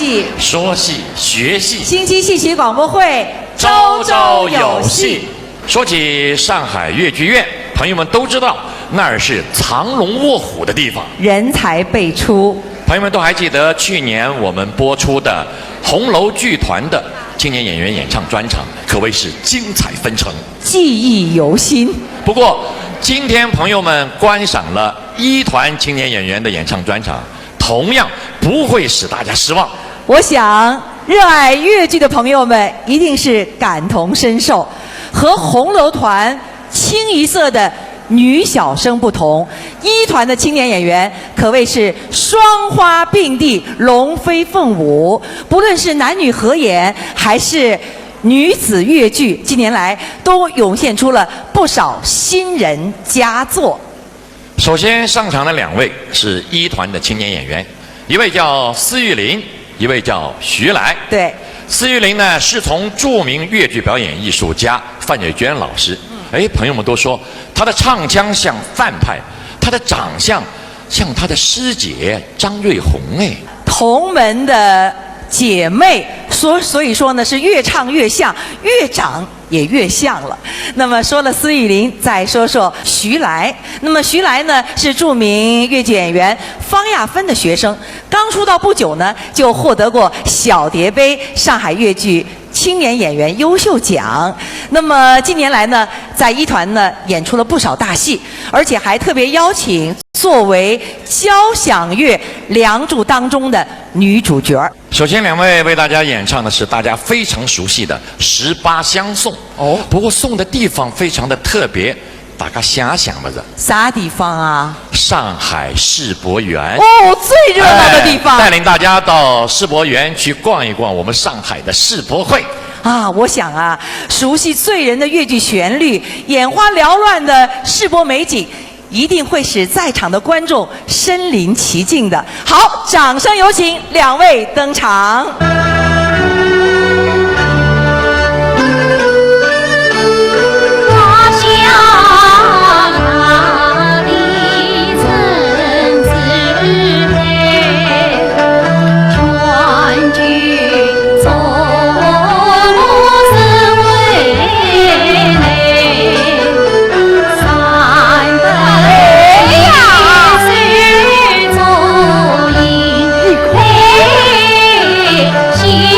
戏，说戏学戏，星期戏曲广播会，朝朝有戏。说起上海越剧院，朋友们都知道那儿是藏龙卧虎的地方，人才辈出。朋友们都还记得去年我们播出的红楼剧团的青年演员演唱专场，可谓是精彩纷呈，记忆犹新。不过今天朋友们观赏了一团青年演员的演唱专场，同样不会使大家失望。我想热爱越剧的朋友们一定是感同身受。和红楼团清一色的女小生不同，一团的青年演员可谓是双花并蒂，龙飞凤舞。不论是男女合演，还是女子越剧，近年来都涌现出了不少新人佳作。首先上场的两位是一团的青年演员，一位叫司玉林，一位叫徐来。对，司玉林呢是从著名越剧表演艺术家范瑞娟老师。朋友们都说他的唱腔像范派，他的长相像他的师姐张瑞红。同门的姐妹，所以说呢是越唱越像，越长也越像了。那么说了司玉林，再说说徐来。那么徐来呢是著名越剧演员方亚芬的学生，刚出道不久呢就获得过小蝶杯上海越剧青年演员优秀奖。那么近年来呢，在一团呢演出了不少大戏，而且还特别邀请作为交响乐《梁祝》当中的女主角。首先两位为大家演唱的是大家非常熟悉的《18相送》。不过送的地方非常的特别，大家想想吧，啥地方啊？上海世博园。最热闹的地方。带领大家到世博园去逛一逛我们上海的世博会。我想啊，熟悉醉人的越剧旋律，眼花缭乱的世博美景，一定会使在场的观众身临其境的。好，掌声有请两位登场。心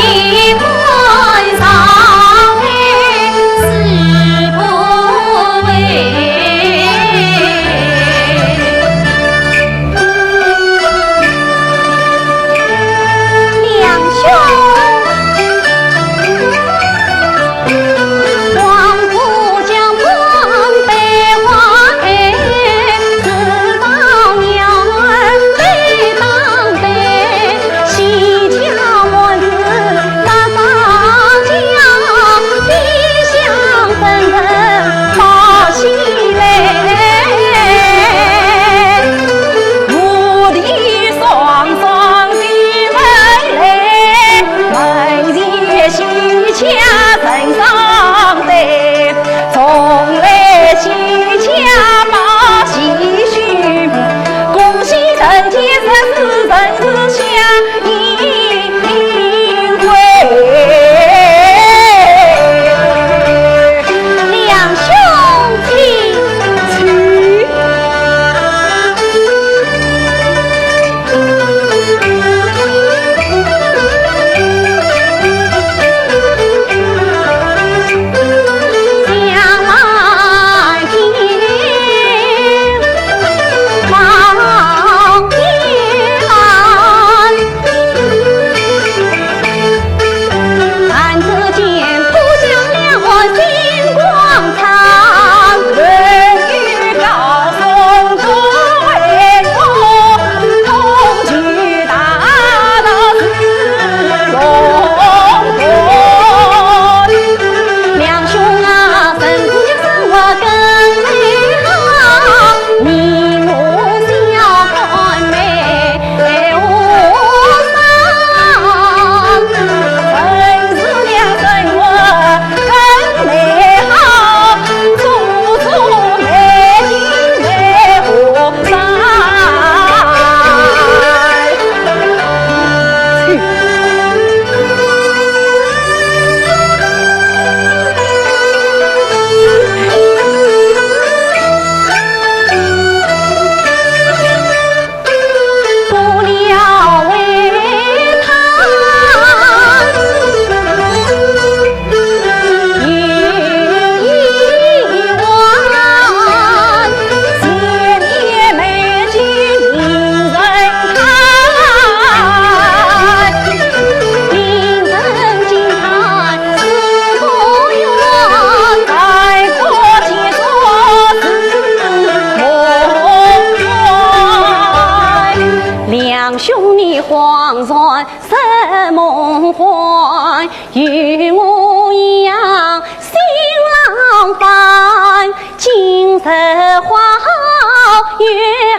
欢，什梦欢，与我一样新郎伴，今日花好月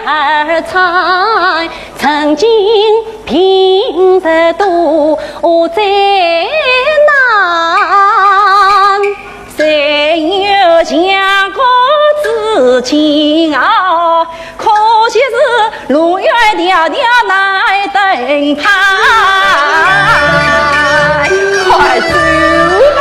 儿圆，曾经平日多灾难，谁有像个知情啊？可惜是路远迢迢来登台，快走吧！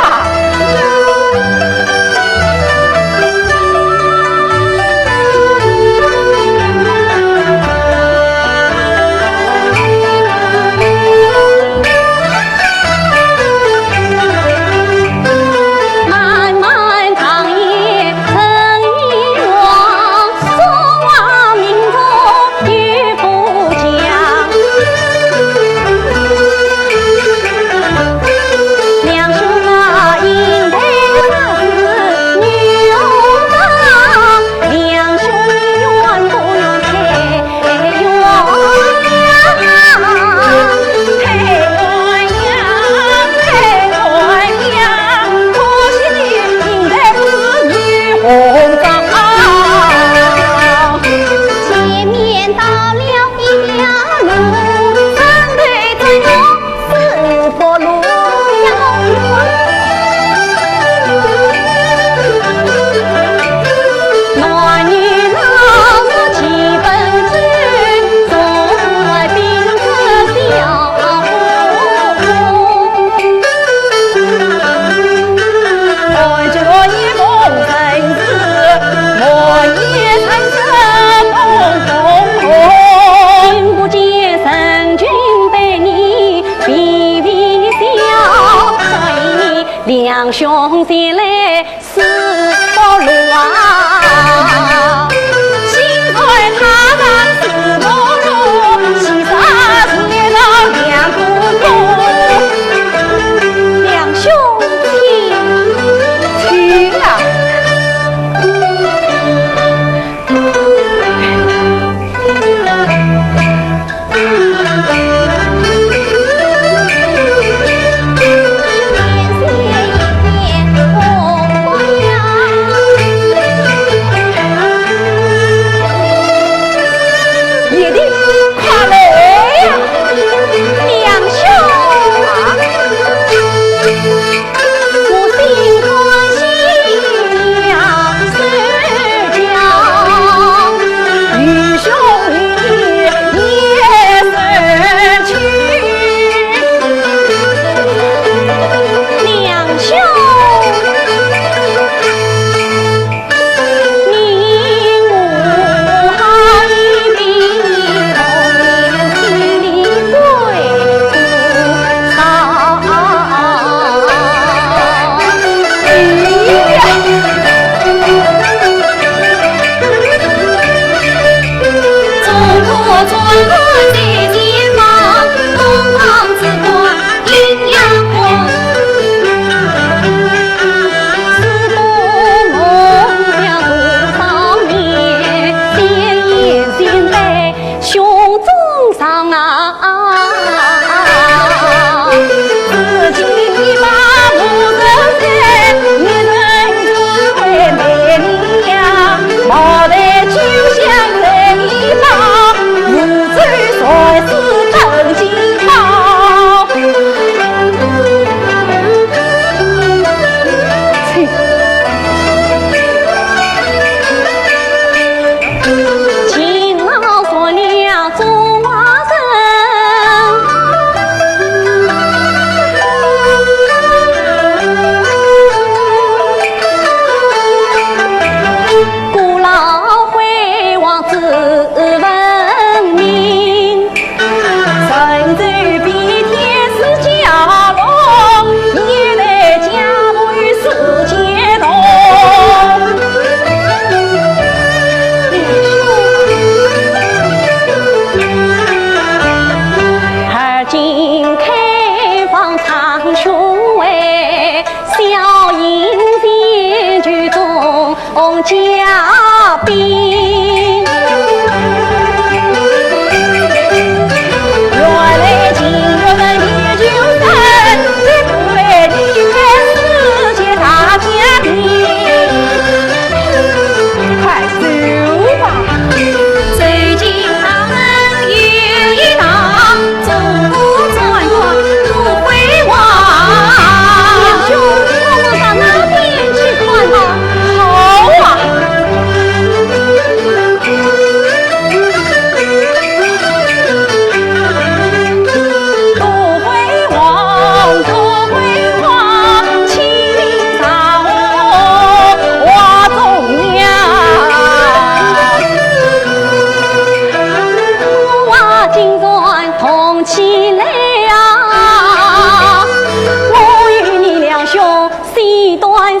两兄弟来四道路啊，心在他上四道路，其他是那两姑姑，两兄弟去啊！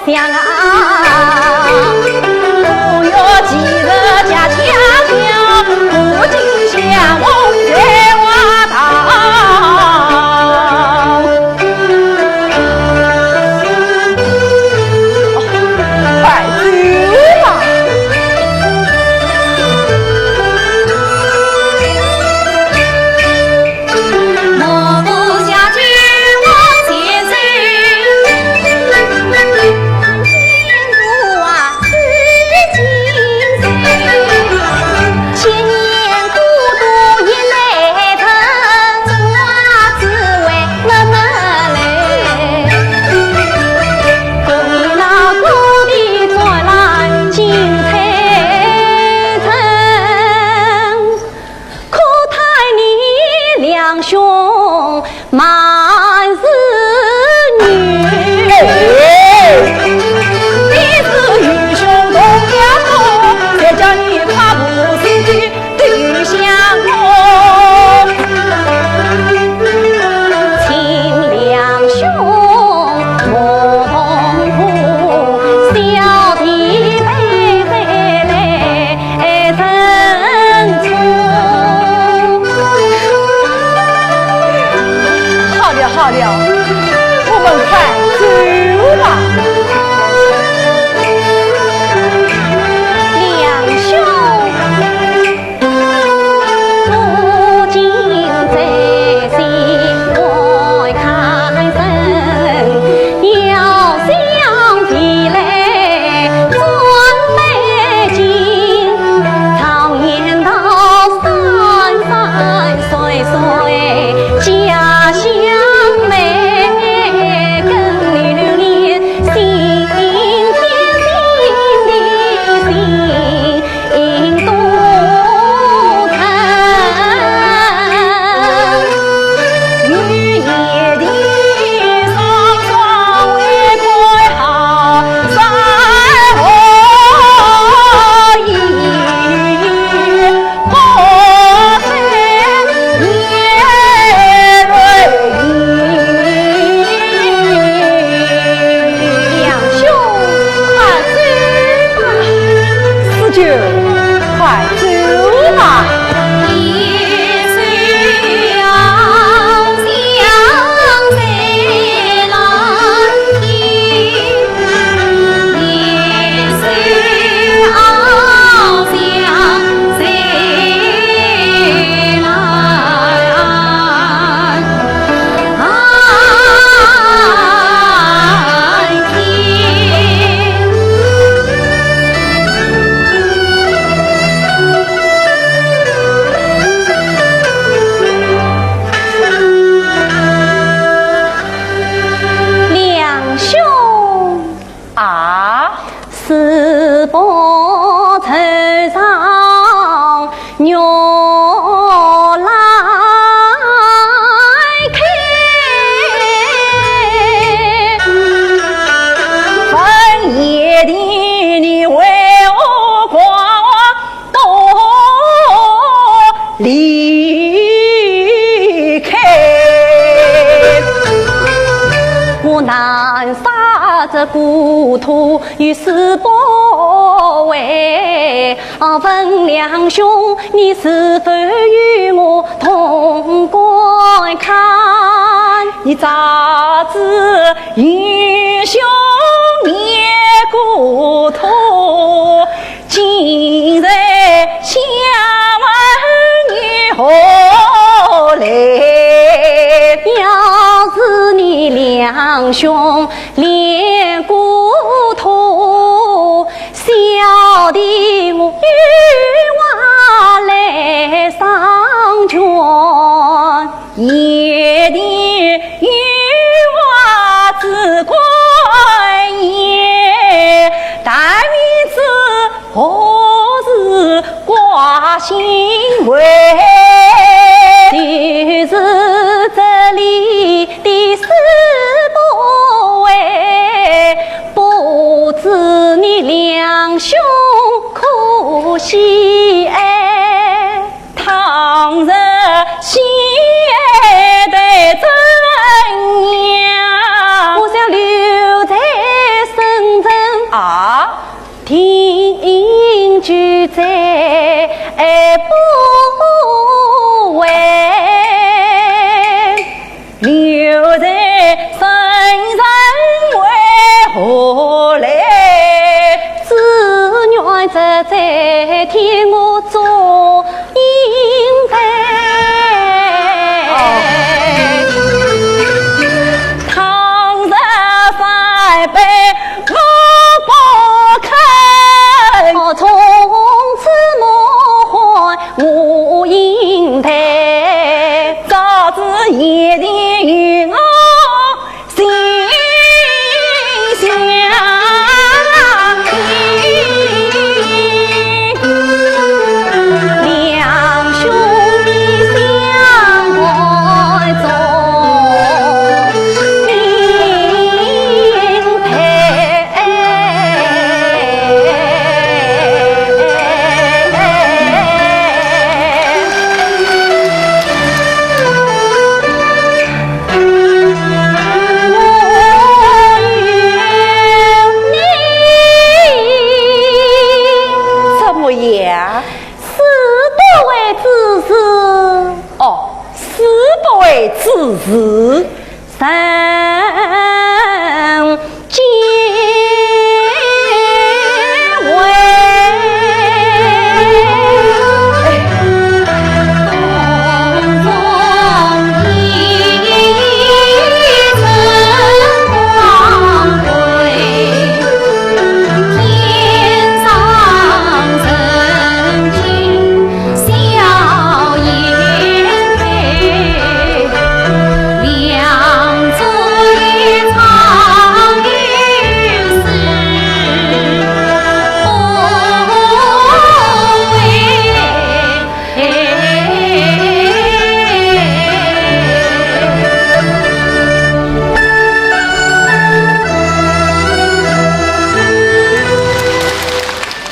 想啊，不要急着家家教，不尽向我在我道。快走吧！莫不下去我接走，前途啊是精彩。千年孤独也难成，中华滋味慢慢来。各地那各地传来精彩城，可叹你两兄满是女。你是愚兄同了我，再叫你怕不是去对象我。亲两兄莫同苦，小弟妹妹来认错。好了好了，我们快走吧。两兄不仅在心外看身，要想起来转美景，常言道山山水水家乡美，更留恋心田心的心多疼。雨夜的霜霜为快好，山河一破山夜泪两兄快走吧，四舅快走吧。一岁好像谁来听，一岁好像谁来听。两兄啊，是否头上牛来开？分夜的你为我光多离开。我南沙这故土与世保卫，问两兄，你是否与我同观看？你咋知英雄灭故土，今日下问你何来？要是你两兄连故土，小弟我与我来上泉，夜的与我只关夜，但愿知何时挂心围。就是这里的四不为，不知你两兄可惜哎，倘若心爱的真娘，我想留在深定居在不为，留在深山为何来？只愿这在天我做应该。唐人翻倍我不肯，从此莫还无应台。早知夜里与我心相依，两兄弟相爱中应配。怎么样？是不为之事哦，是不为之事，三结为。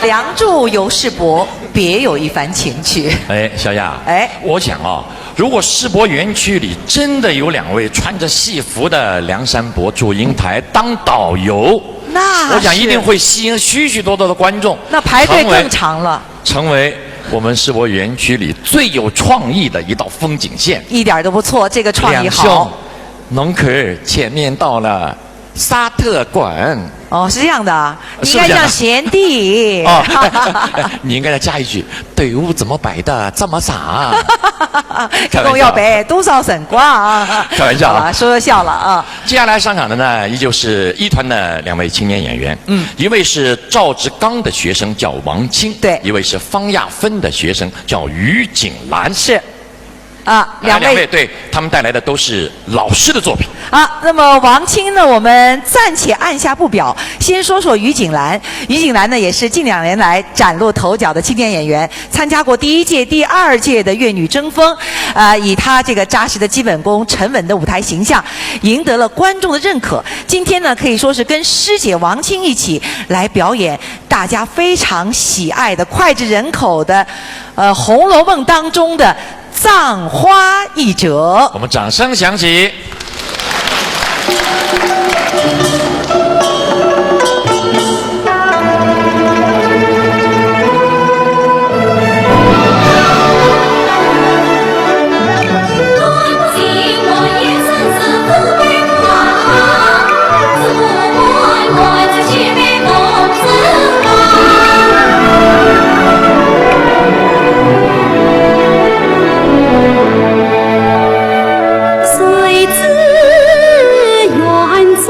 梁祝游世伯别有一番情趣。哎，小雅，哎我想啊，如果世博园区里真的有2位穿着戏服的梁山伯、祝英台当导游，那我想一是定会吸引许许多多的观众，那排队更长了，成为我们世博园区里最有创意的一道风景线。一点都不错，这个创意两兄好。，农客前面到了沙特馆。哦，是这样的啊，你是不是这样应该叫贤弟。哦，你应该再加一句：队伍怎么摆的这么傻？一共要摆多少神光啊？开玩笑啊好吧，说笑了啊。接下来上场的呢，依旧是一团的2位青年演员。一位是赵志刚的学生叫王清，对一位是方亚芬的学生叫于景兰。是啊，两两位对他们带来的都是老师的作品。啊，那么王清呢，我们暂且按下不表，先说说于景兰。于景兰呢，也是近2年来崭露头角的青年演员，参加过第1届、第2届的粤女争锋，以她这个扎实的基本功、沉稳的舞台形象，赢得了观众的认可。今天呢，可以说是跟师姐王清一起来表演大家非常喜爱的、脍炙人口的，《红楼梦》当中的葬花一折。我们掌声响起。谁知园中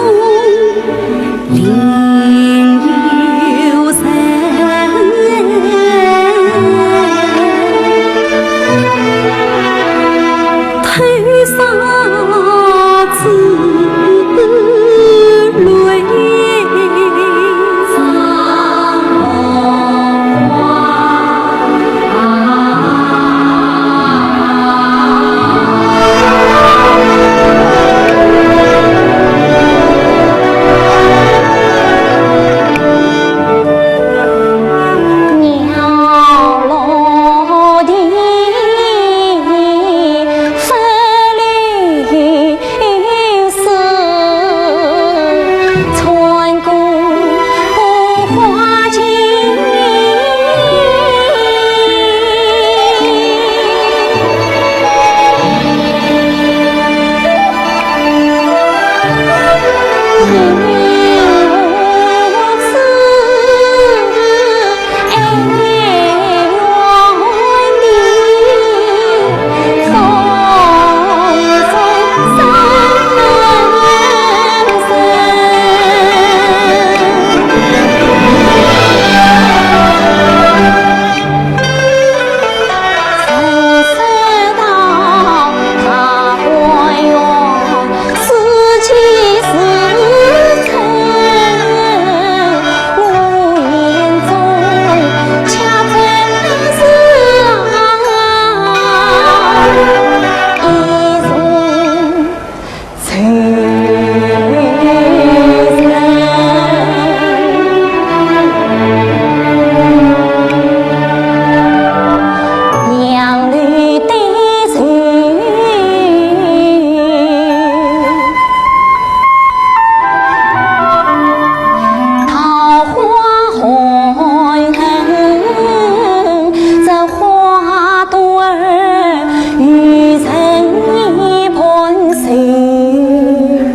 与人一盆水。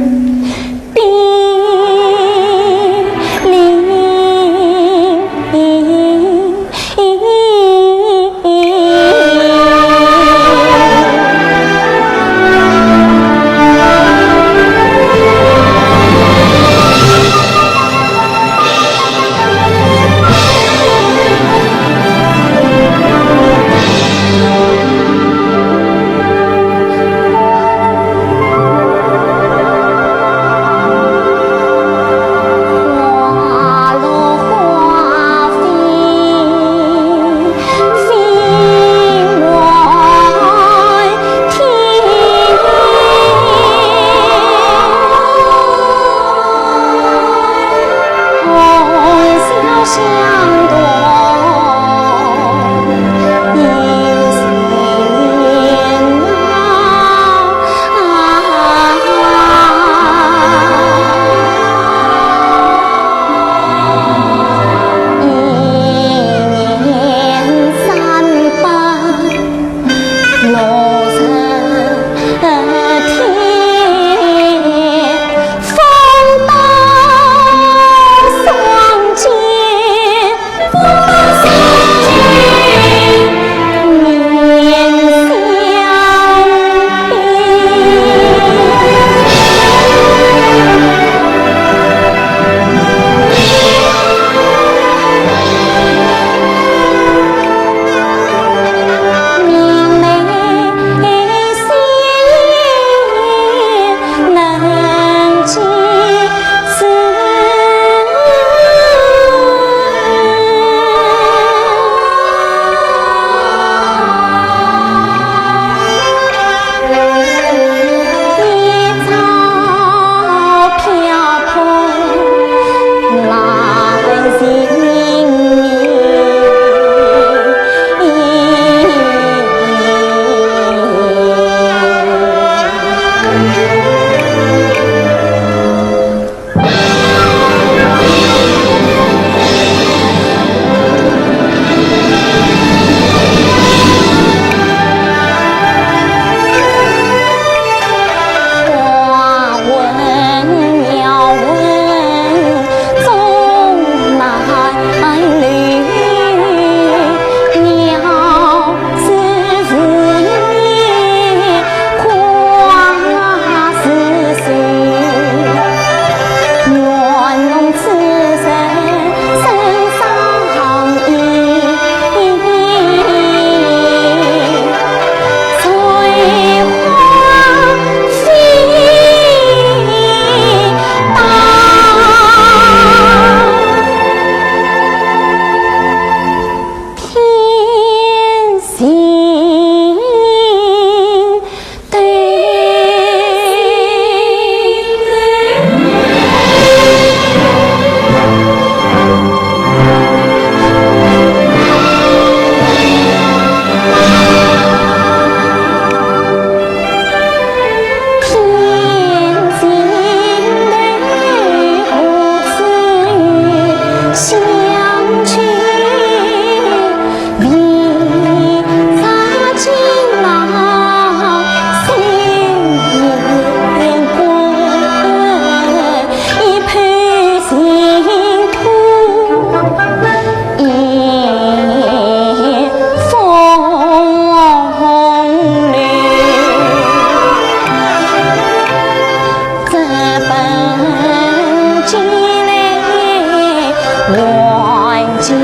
寄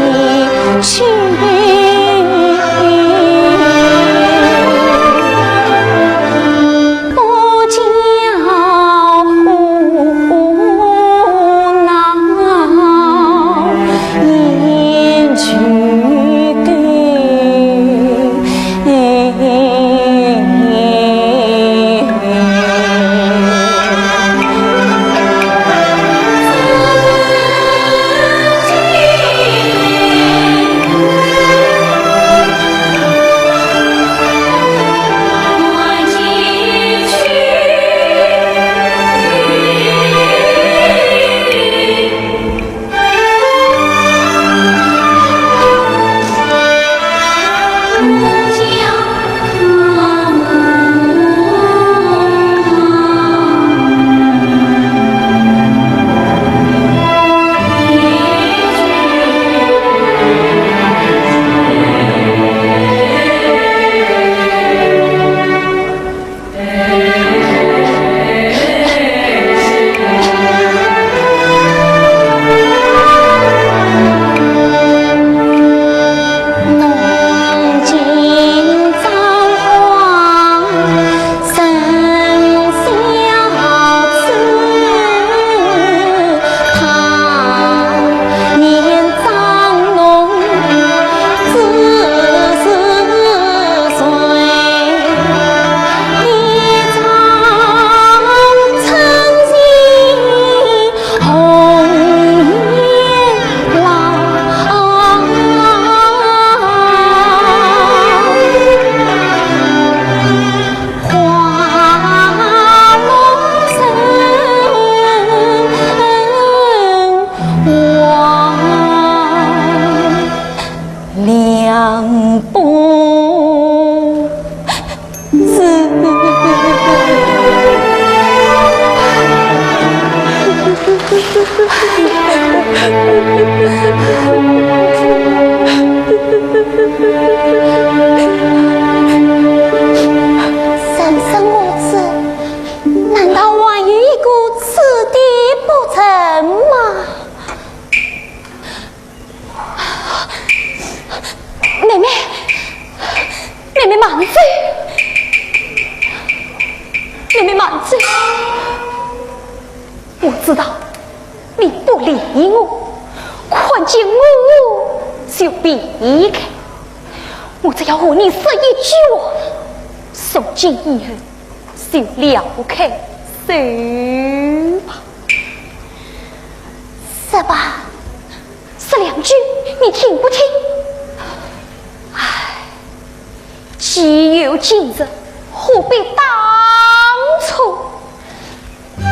去。我知道你不理我，看见我就避开。我只要和你说一句话，从今以后就了开手吧。说吧，说两句，你听不听？唉，既有今日，何必当初？啊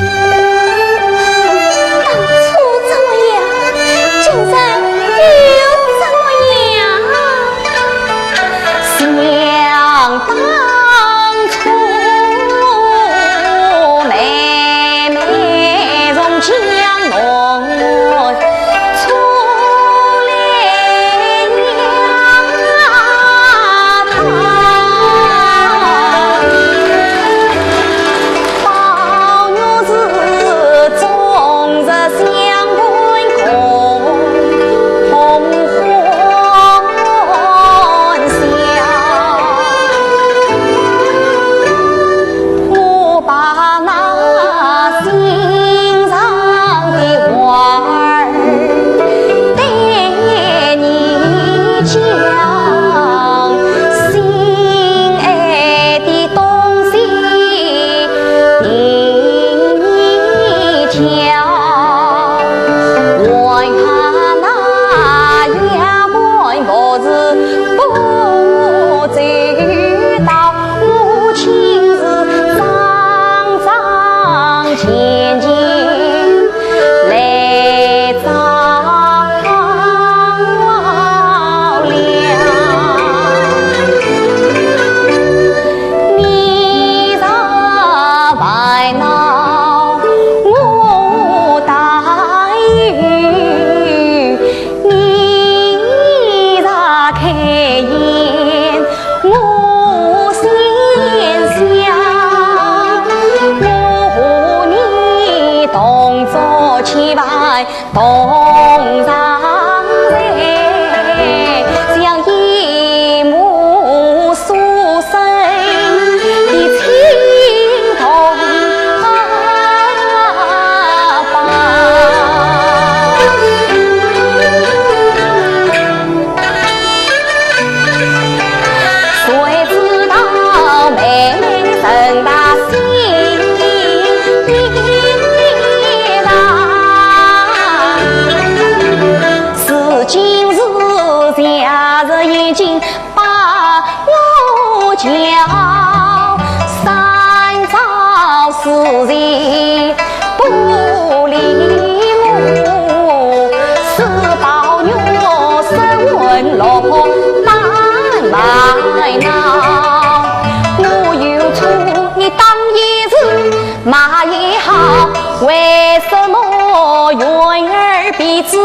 好，为什么缘儿彼此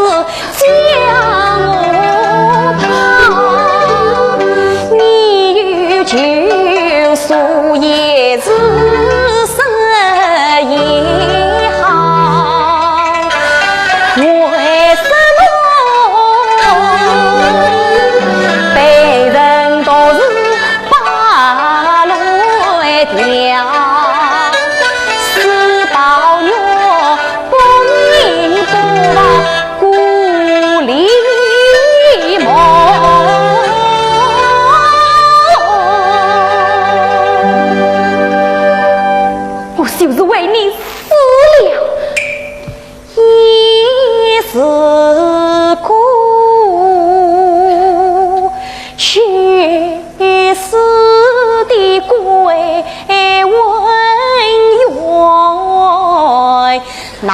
将我抛？你与旧宿也是生也好，为什么被人都是把泪掉？事到我不明不忘故里梦。我就是为你死了，一是故，却是的归文远难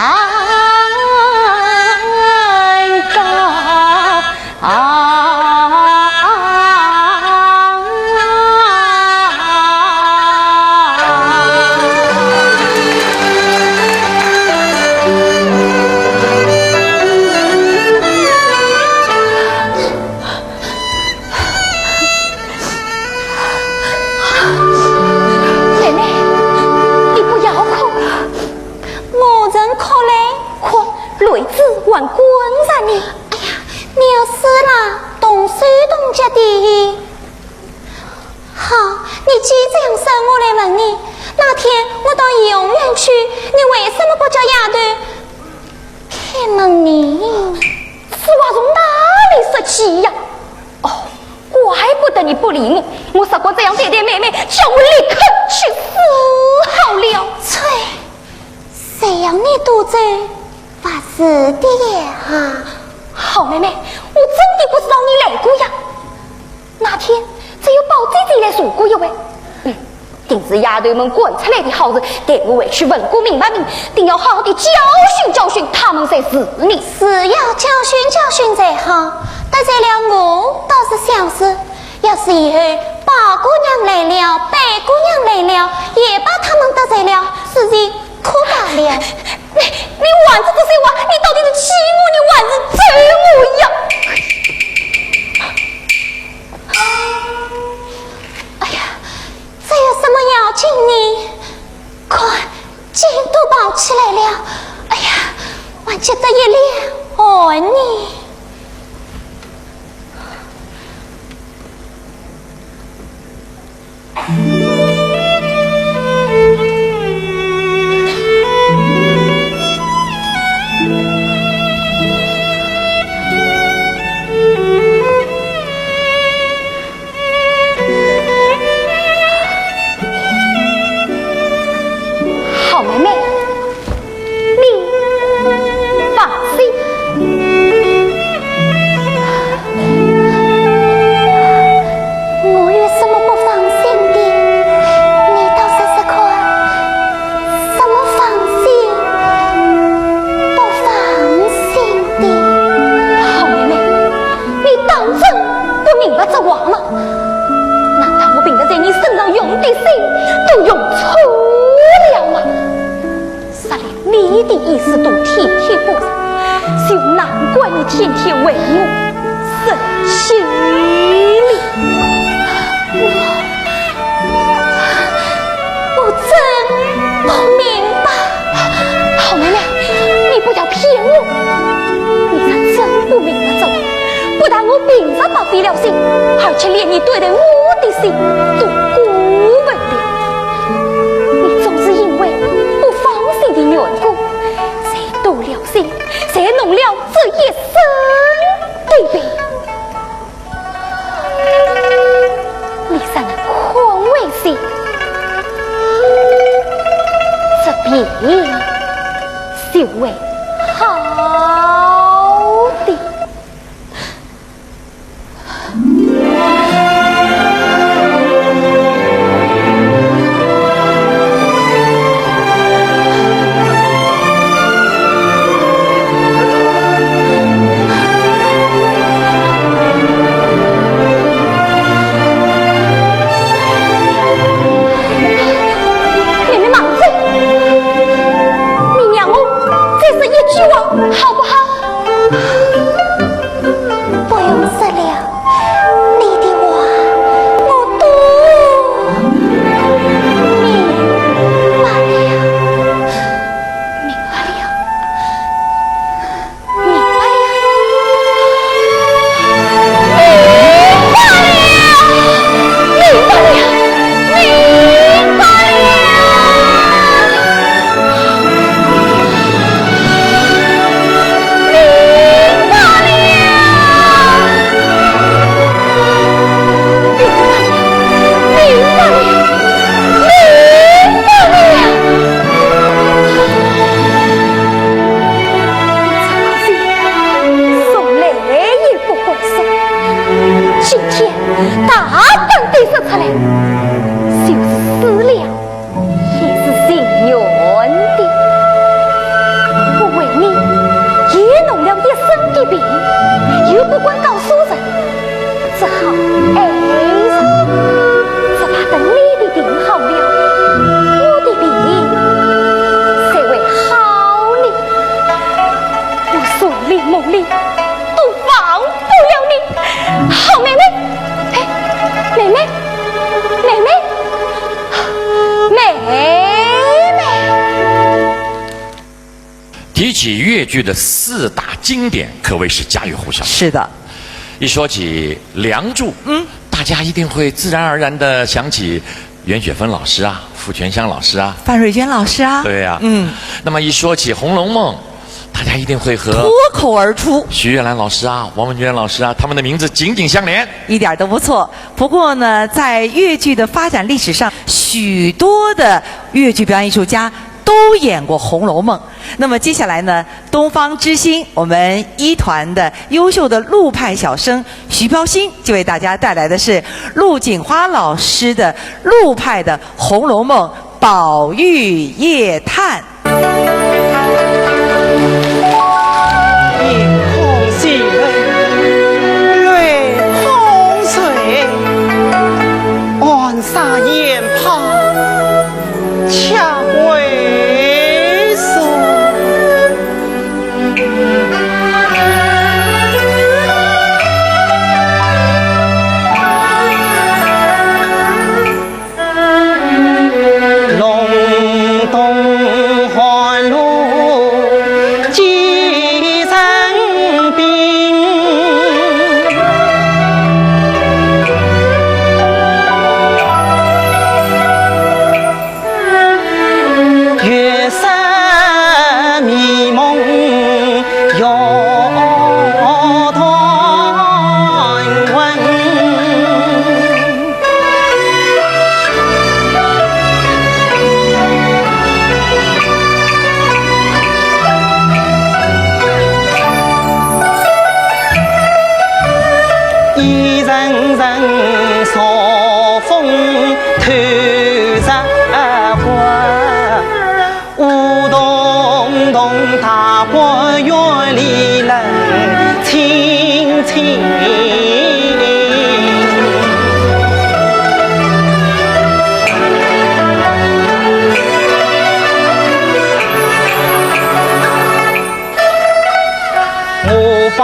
妹妹，你不要哭，我人可来哭，泪子还滚着你。哎呀，你要死了，动手动脚的。好，你既这样说，我来问你，那天我到医院去，你为什么不叫丫头看了你？此话从哪里说起呀？哦，怪不得你不理我，我说过这样对待妹妹，叫我立刻去死好了。翠，谁让你独走发死的呀？好妹妹，我真的不知道你来过呀。那天只有宝姐姐来说过一回。定是丫头们滚出来的好事，带我回去问过明白明，定要好好的教训教训他们才是你。是要教训教训才好，得罪了我倒是小事，要是以后宝姑娘来了，白姑娘来了，也把他们得罪了，事情可罢了。你玩这些话，你到底是欺我，你玩是追我呀？哎呀，这有什么要紧呢？快，劲都跑起来了！哎呀，我觉得一脸爱你。好妹妹，你放心。我有什么不放心的？你倒说说看，什么放心不放心的？好妹妹，你当真不明白这话吗？难道我凭着在你身上用的心都用错了吗？啥连你的意思都体贴不上，就难怪你天天为我生气了。我真不明白。好妹妹，你不要骗我，你才真不明白这话。不但我凭着宝贝了心，而且连你对待我的心都顾不了。你总是因为不放心的缘故，才动了心，才弄了这一生的病。你才能宽慰些，这病就会好的。妹妹忙着，提起越剧的4大经典，可谓是家喻户晓。是的，一说起《梁祝》，大家一定会自然而然地想起袁雪芬老师啊，傅全香老师啊，范瑞娟老师啊，对呀、那么一说起《红楼梦》，大家一定会和脱口而出，徐月兰老师啊、王文娟老师啊，他们的名字紧紧相连。一点都不错。不过呢，在越剧的发展历史上，许多的越剧表演艺术家都演过《红楼梦》。那么接下来呢，东方之星我们一团的优秀的陆派小生徐飘星就为大家带来的是陆锦花老师的陆派的《红楼梦》宝玉夜探。夜空西泪，月空水，岸沙烟旁，恰为所。隆冬寒露，几层冰。月色迷蒙，摇团温。一阵阵朔风透着花，舞动动大花园里冷清清。我把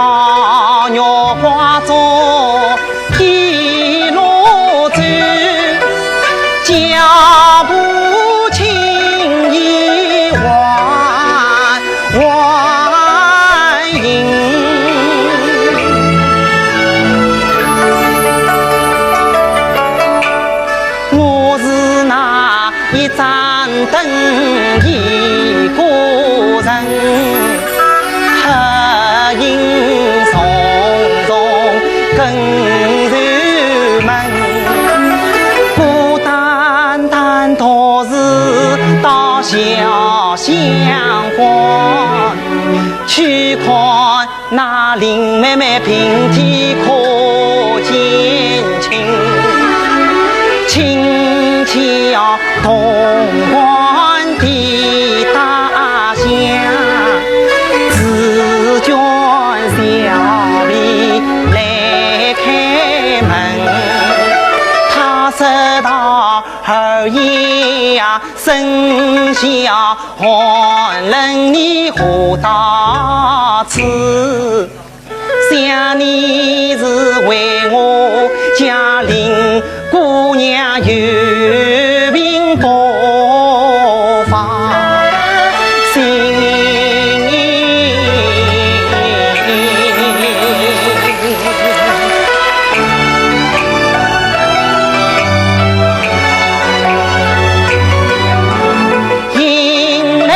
鸟化作一路走，脚步轻易万万影。我是那一盏灯，一个人。黑影重重跟入门，孤单单独自到小相欢，去看那林妹妹平地可见情，轻巧动观的大乡。自卷小里来开门，他知道二爷呀生下寒冷的何大此，想你是为我家林姑娘有病不发。迎来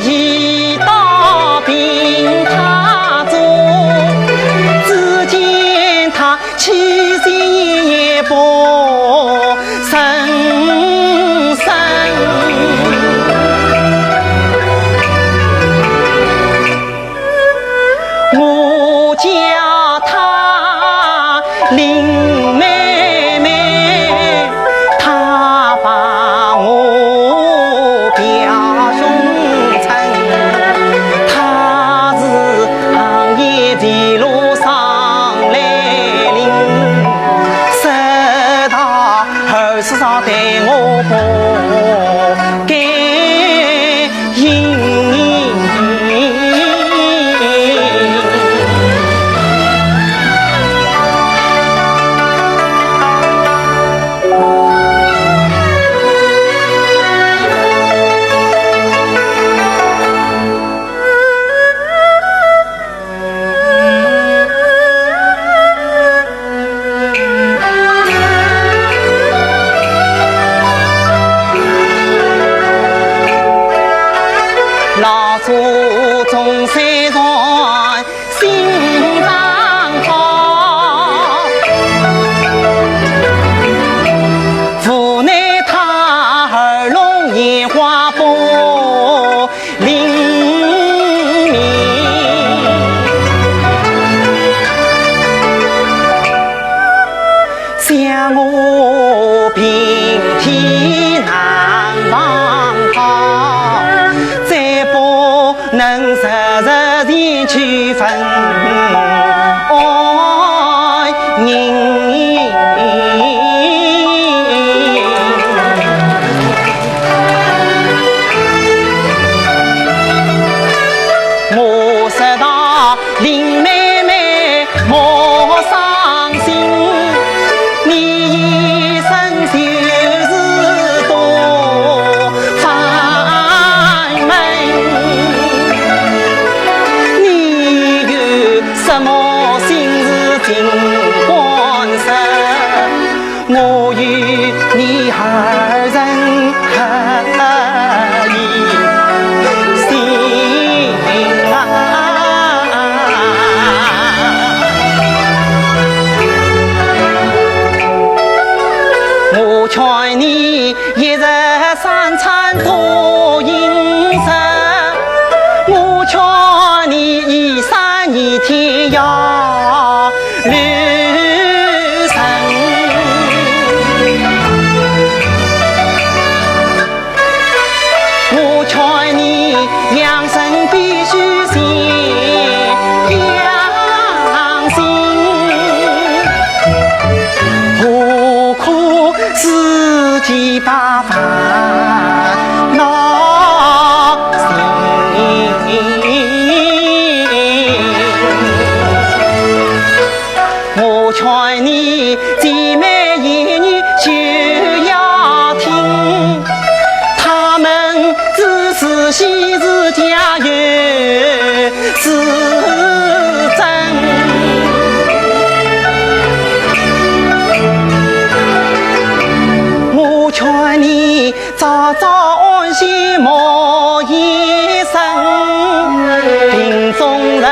一道病榻中，只见他气息也不深。老祖宗山上心脏好，府内他儿龙烟花波灵明，想我平添难忘好，再不能时间去分爱人。我知道林妹妹莫伤心，你一生就是多烦闷，你有什么心事尽管说，我与你二人可以心啊。我劝你一日三餐多饮食，我劝你一三年天要留神，我劝你养生必须先养心，何苦自己把烦恼心？我劝你姐妹一女就要听，他们只是昔日家有是真。我劝你早早安息莫一生，病中人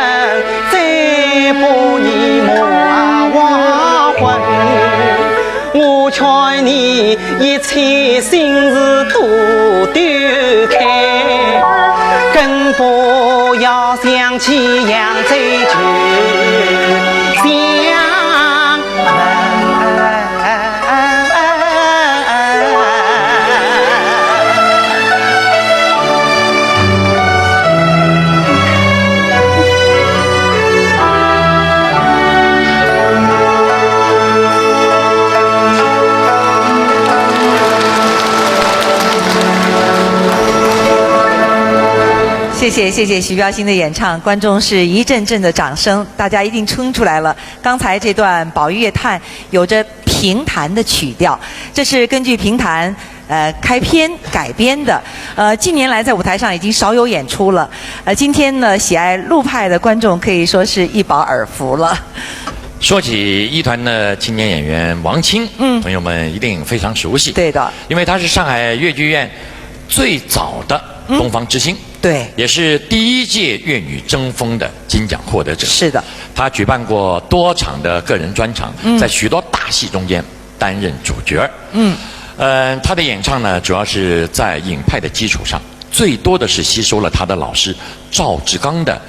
再不你莫忘魂。我劝你一切心事都丢开，更不要想起扬州酒相闻。谢谢徐标新的演唱，观众是一阵阵的掌声，大家一定听出来了。刚才这段《宝玉乐叹》有着评弹的曲调，这是根据评弹开篇改编的。近年来在舞台上已经少有演出了。今天呢，喜爱陆派的观众可以说是一饱耳福了。说起一团的青年演员王清，朋友们一定非常熟悉。对的，因为他是上海越剧院最早的东方之星。对，也是第一届粤女争锋的金奖获得者。是的，他举办过多场的个人专场，在许多大戏中间担任主角。他的演唱呢，主要是在影派的基础上，最多的是吸收了他的老师赵志刚的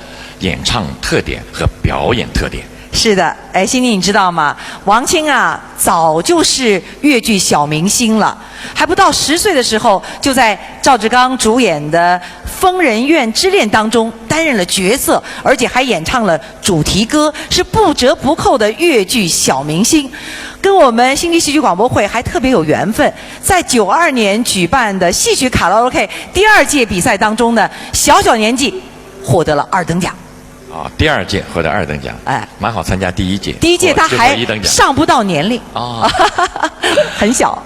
演唱特点和表演特点。是的，哎，欣妮你知道吗？王清啊，早就是粤剧小明星了，还不到10岁的时候，就在赵志刚主演的《疯人院之恋》当中担任了角色，而且还演唱了主题歌，是不折不扣的粤剧小明星。跟我们新剧戏剧广播会还特别有缘分，在92年举办的戏曲卡拉 OK 第2届比赛当中呢，小年纪获得了2等奖。第2届获得2等奖，哎，蛮好参加第1届。第1届他还上不到年龄很小。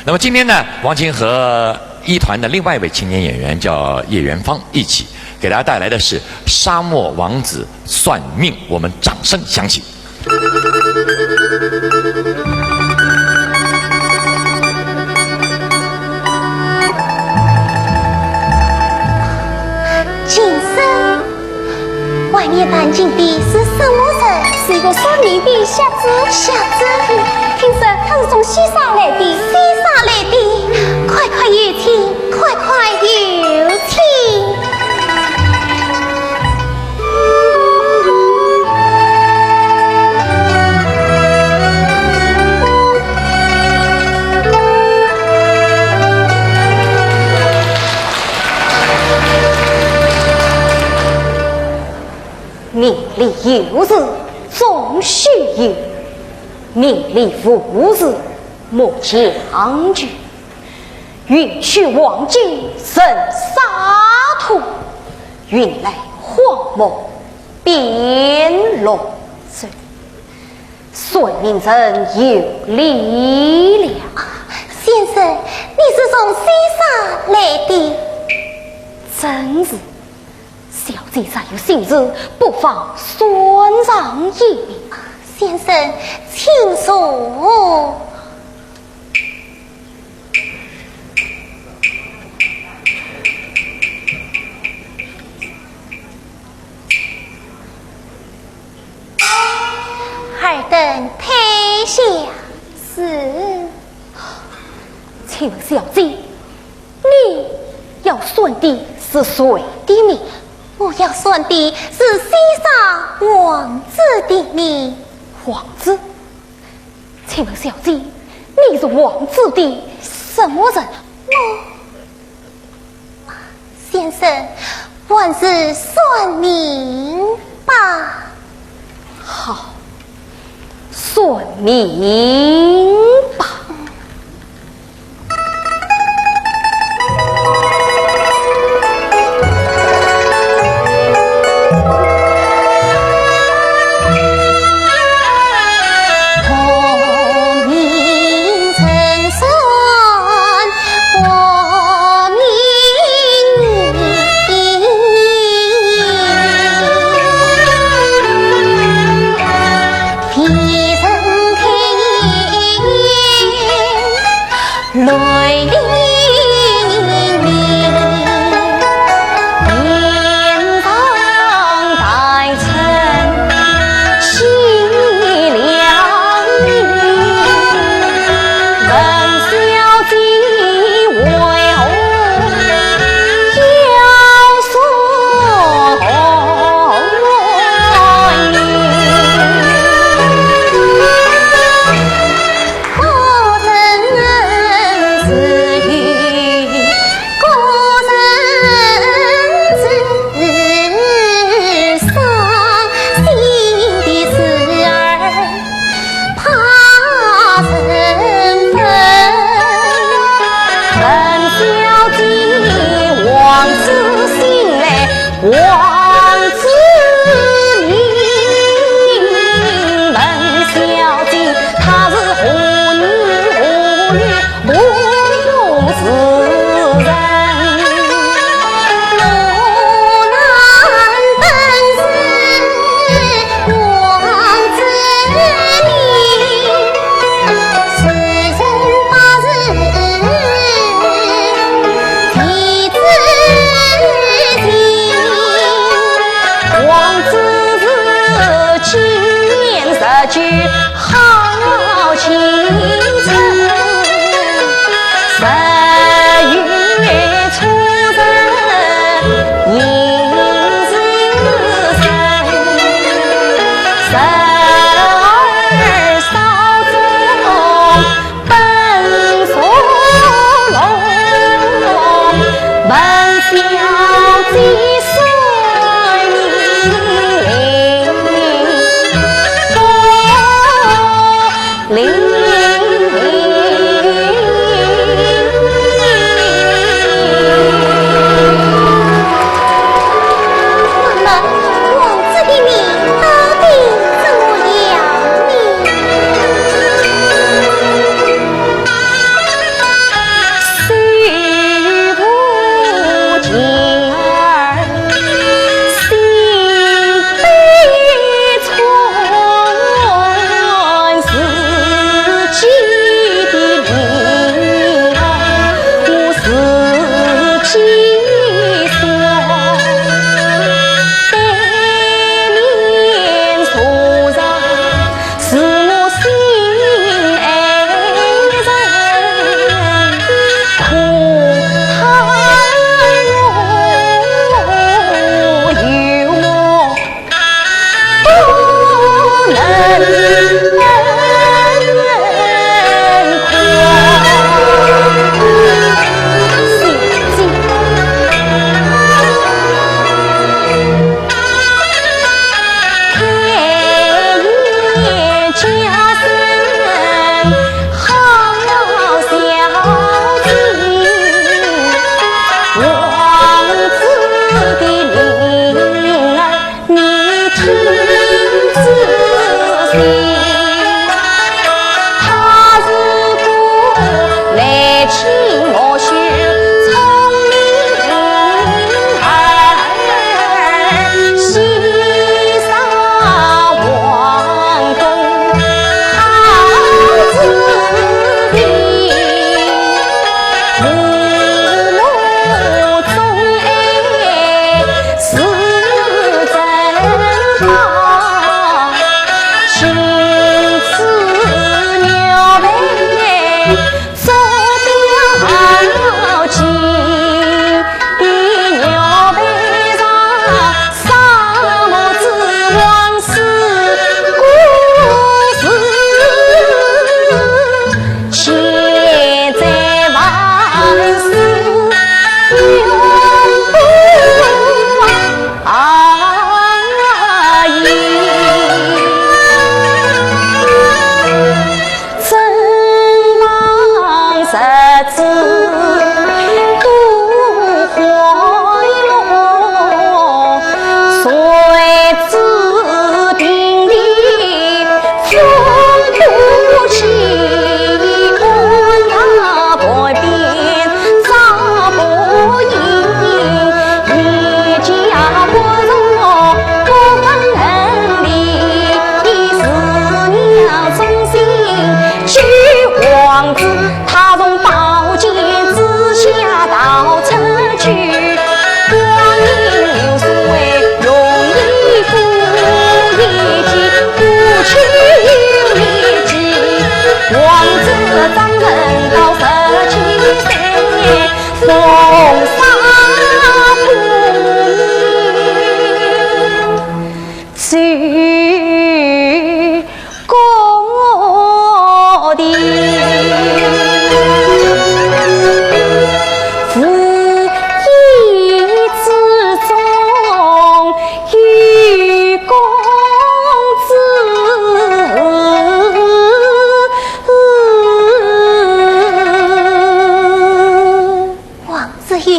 那么今天呢，王清和一团的另外一位青年演员叫叶元芳一起给大家带来的是《沙漠王子算命》，我们掌声响起。言难尽的是什么人？是一个算命的瞎子。瞎子，听说他是从西沙来的。西沙来的，快快有请，快快有请。命里有日总须有，命里无日莫将军。允许王君神沙土，运来荒漠变龙水。孙明真有力量。先生，你是从西沙来的？真是。小姐再有兴致，不妨宣上一名。先生，请说。尔等退下是。请问小姐，你要算的是谁的命？我要算的是西沙王子的命。王子？请问小姐，你是王子的什么人？先生，万事算明吧。好，算明吧。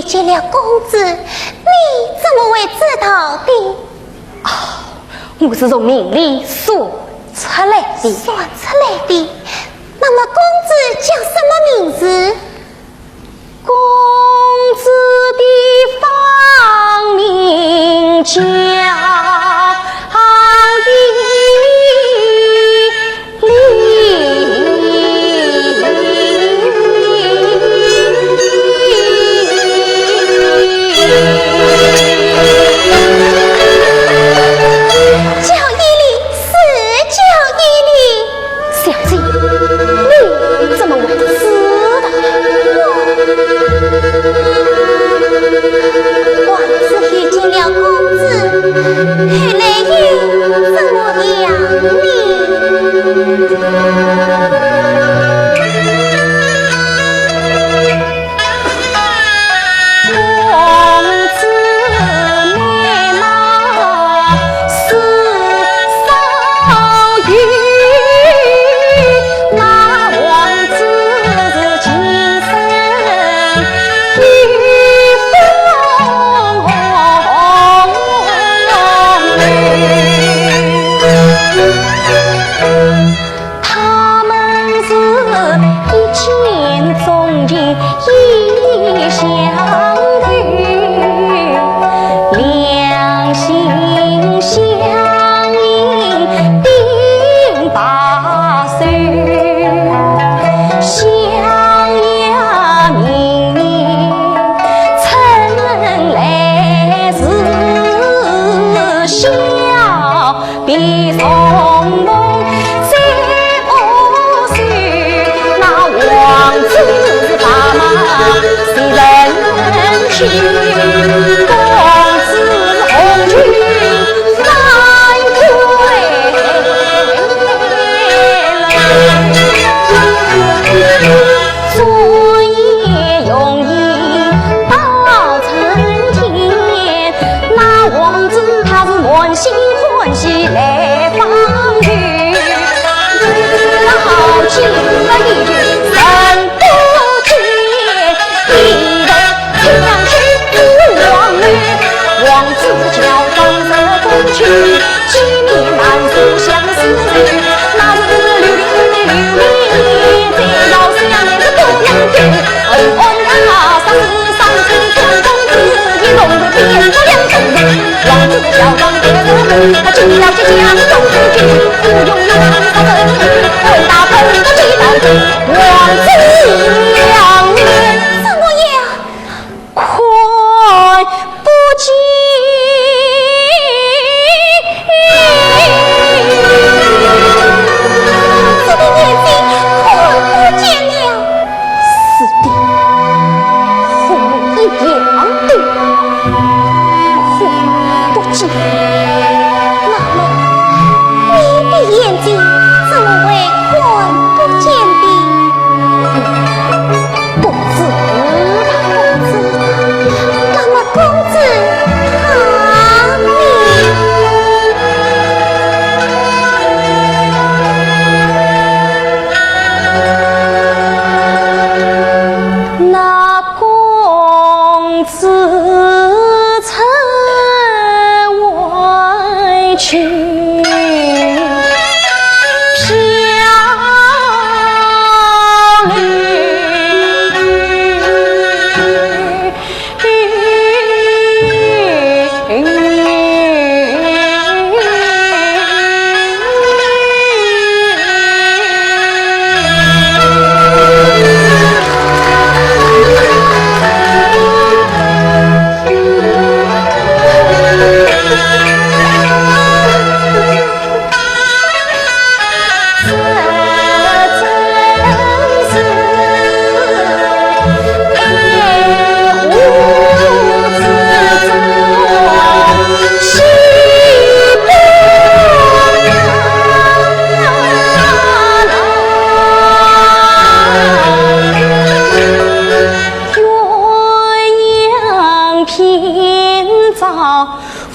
见了公子，你怎么会知道的？我是从命里算出来的。算出来的。那么公子叫什么名字？公子的芳名叫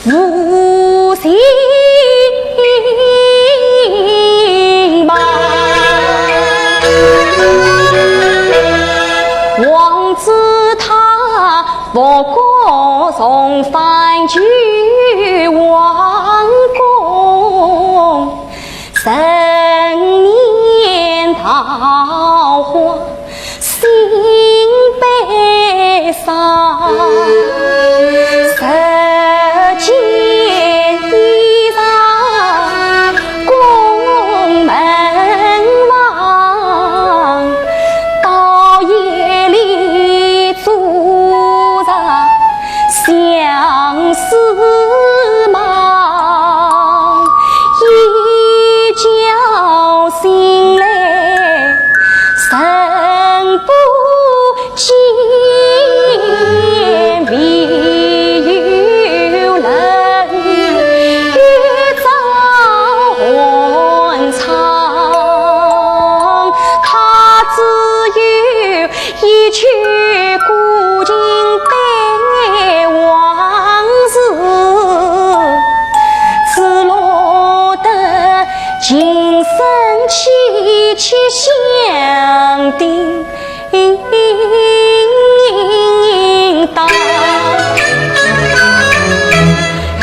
无心吧，王子他佛国重返旧王宫，10年桃花心悲伤，10件衣裳宫门望，到夜里坐着相思忙，一觉醒来神不见面有人，月照还长，他只有一曲古今悲往事，只落得今生凄凄相叮当。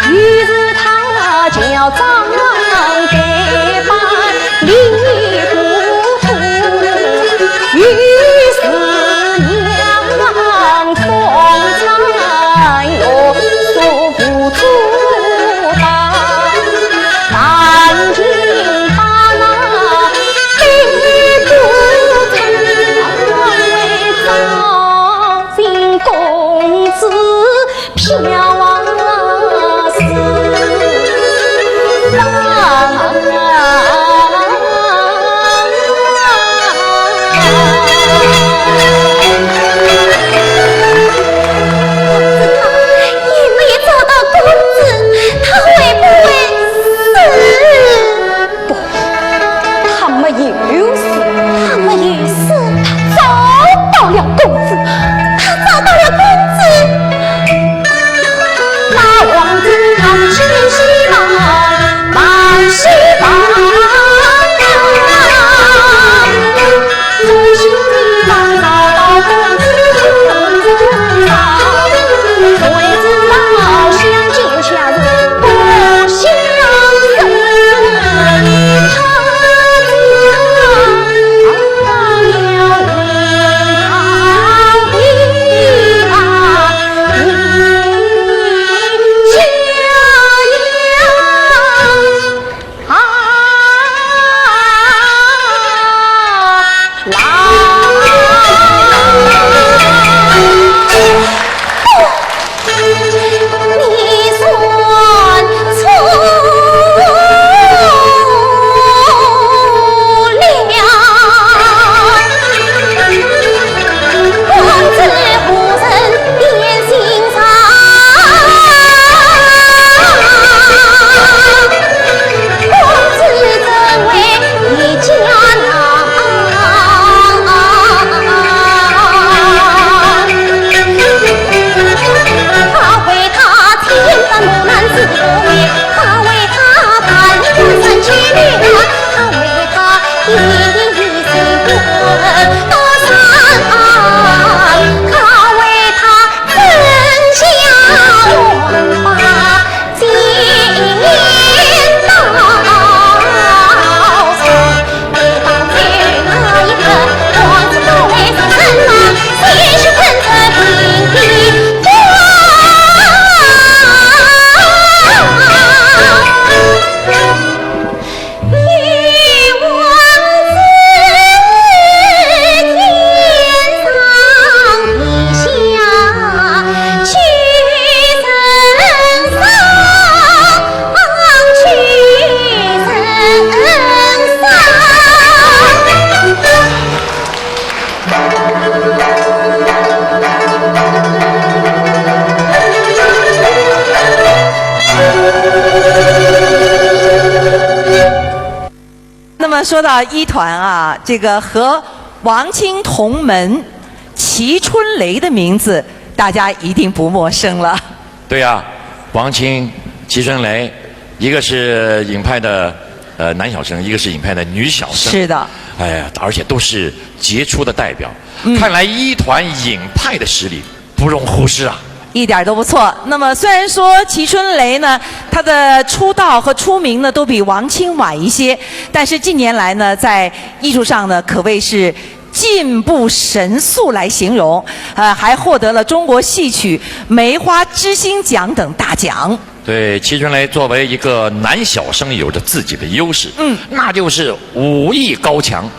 于是他叫张给把离糊涂，于是娘风餐哟说不出道，赶紧把那悲不唱为赵金公子飘说到一团啊，这个和王清同门齐春雷的名字，大家一定不陌生了。对呀、王清、齐春雷，一个是影派的男小生，一个是影派的女小生。是的。哎呀，而且都是杰出的代表。看来一团影派的实力不容忽视啊。一点都不错。那么虽然说齐春雷呢，他的出道和出名呢都比王清晚一些，但是近年来呢，在艺术上呢可谓是进步神速来形容，还获得了中国戏曲梅花之星奖等大奖。对，齐春雷作为一个男小生，有着自己的优势，那就是武艺高强。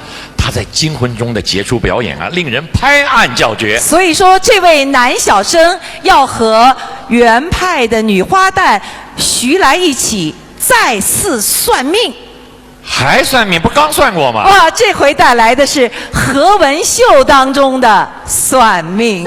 他在《惊魂》中的杰出表演啊，令人拍案叫绝。所以说，这位男小生要和原派的女花旦徐来一起再次算命。还算命？不刚算过吗？哇，这回带来的是何文秀当中的算命。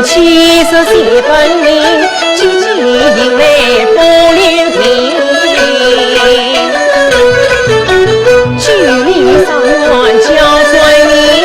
气势显分明，积极迎来不留情。举礼上岸交顺应，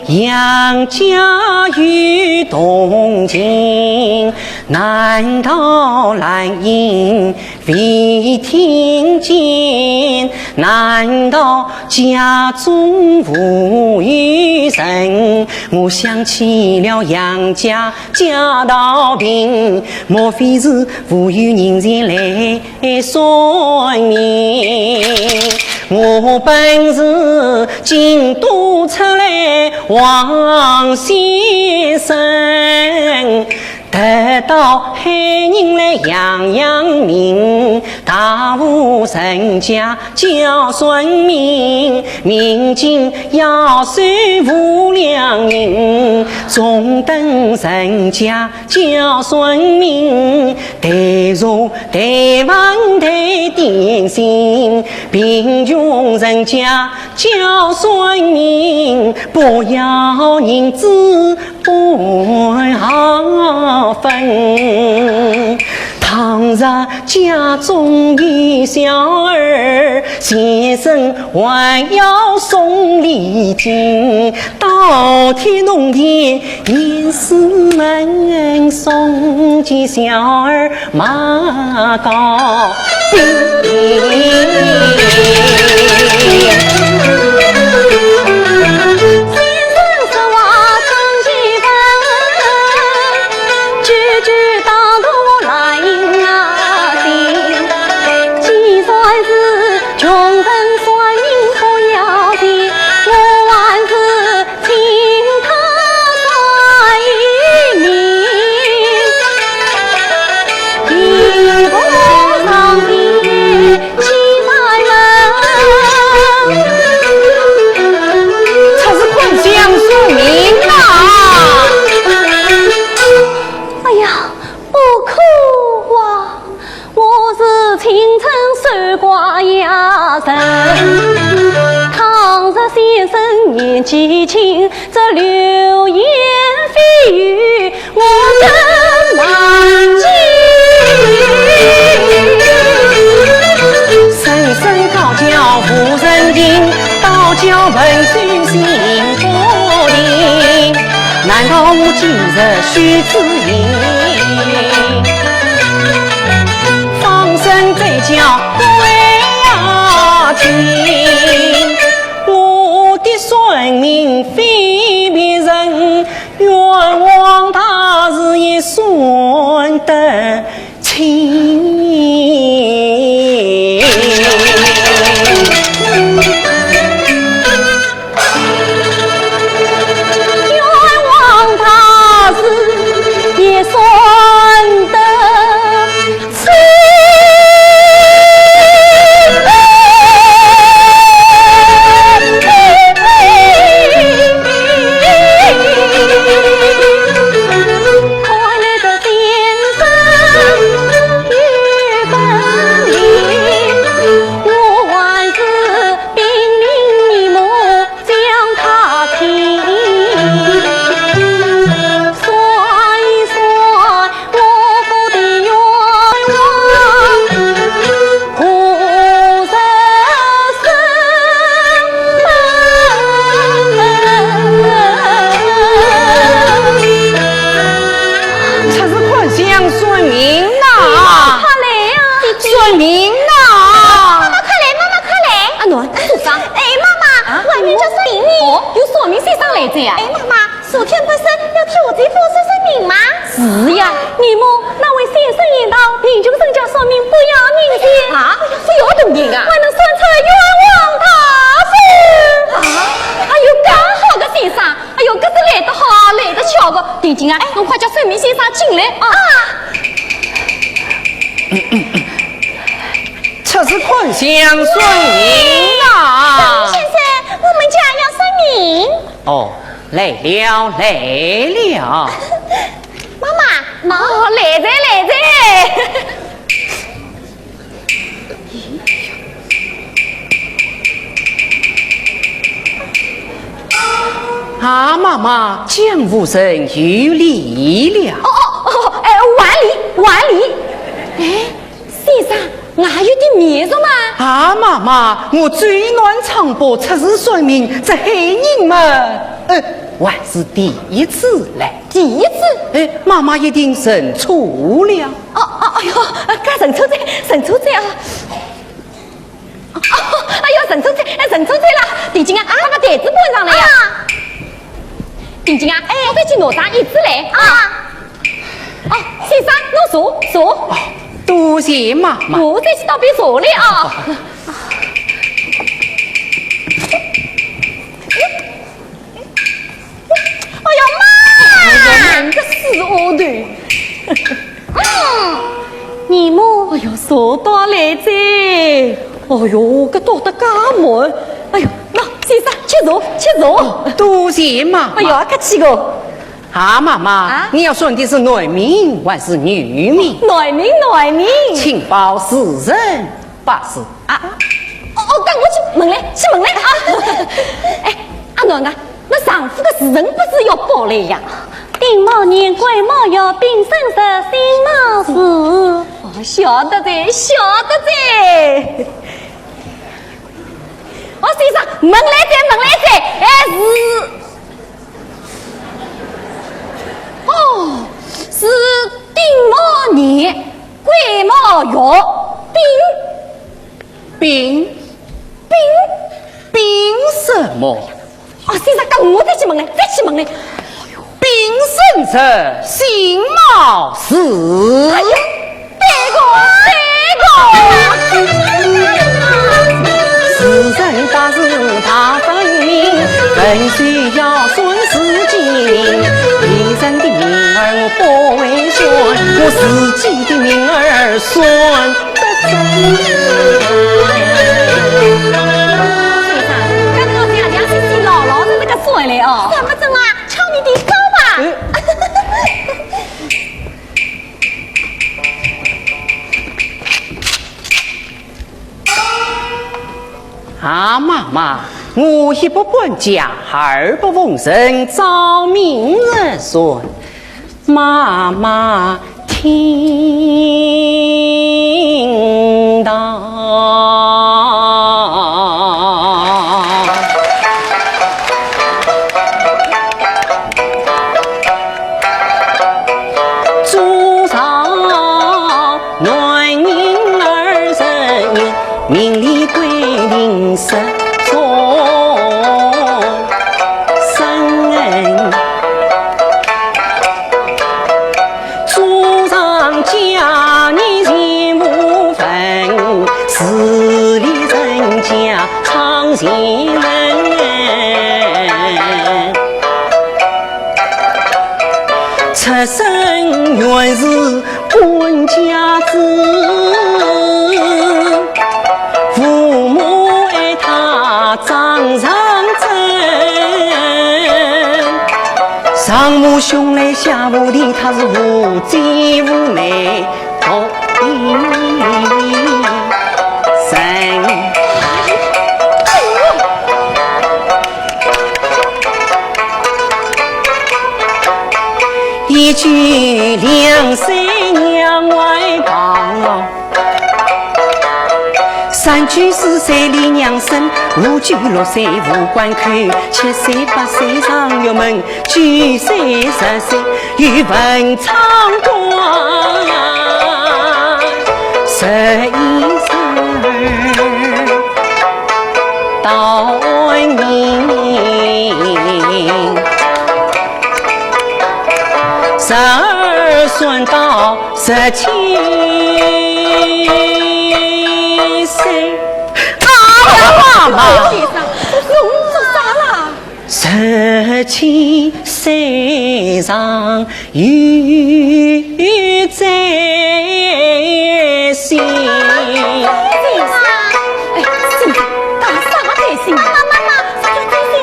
杨家与同情，难道兰因未听见？难道家中无余人？我想起了杨家家道贫，莫非是无有人前来算命？我本是京都出来王先生，得到海人来扬扬名，大户人家叫顺民，民间要算无良民，中等人家叫顺民，待如台湾台点心，贫穷人家叫顺民，不要银子不好分。倘若家中有小儿，先生还要送礼金，到天农田也是门送起小儿马高兴。年纪轻，这流言蜚语我怎难记？声声高叫无人听，道教文书心不定，难道我今日须知音？放声再叫归呀听，我的孙命非别人，愿望他日也算得清。侬快叫孙明先生进来啊！这是困乡孙明啊！孙先生，我们家要孙明。哦，来了来了。妈妈，哦，来着来着。啊，妈妈，江夫人有礼了。晚礼。哎，先生，还有点面子吗？啊，妈妈，我最难唱播出事说明这黑人嘛。还是第一次来。第一次。哎，妈妈一定认错了。哎呦，该认错罪啊！哎呦，认错罪了！定金啊，把个袋子搬上来呀！定金啊，我再去拿上椅子来啊！先生，坐。多谢妈妈。我再去倒杯茶来啊！哎呀妈！你个死丫头！你母，哎呦，坐到来着！哎呦，这倒得介满！哎呦，那先生吃茶。多谢妈妈。哎呦，客气个。妈妈，你要选的是男名还是女名？男名。请报私人把事。跟我去问来啊！哎，阿囡啊，那丈夫的事人不是要报来呀？丁某年癸卯月丙申日辛卯时。晓得在。先生，问来在，是丁卯年癸卯月丙什么？先生，跟我再去问来。丙申日辛卯时。哎呀，这个。世人大事大分明，本须要顺时经。别人的名儿我不会算，我自己的名儿算得准。先生，刚才娘是老的那个算来哦。怎么整啊？瞧你的手吧。妈妈，我一不管家，二不奉神，照明日算。妈妈听到。命里归零失踪，生人祖上家你前无分，势力人家常贤人，出身原是官家子。父母爱他掌上针，上无兄来下无弟，他是无姐无妹独一人。一句两岁娘外旁，三句四岁离娘生，五句六岁无关口，七岁八岁上玉门，九岁10岁与文昌官，11岁到年，12算到17岁。妈妈，先生，弄做啥啦17岁上有在心。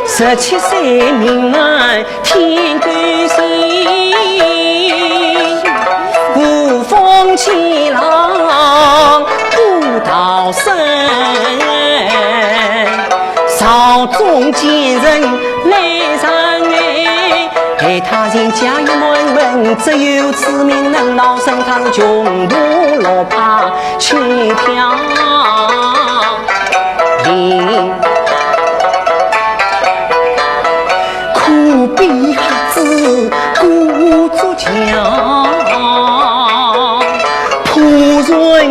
17岁名门天官星，无风起浪不逃生，朝中见人来上爱，陪他人家有门门，只有此名能老生，他是穷途落魄去飘零。苦逼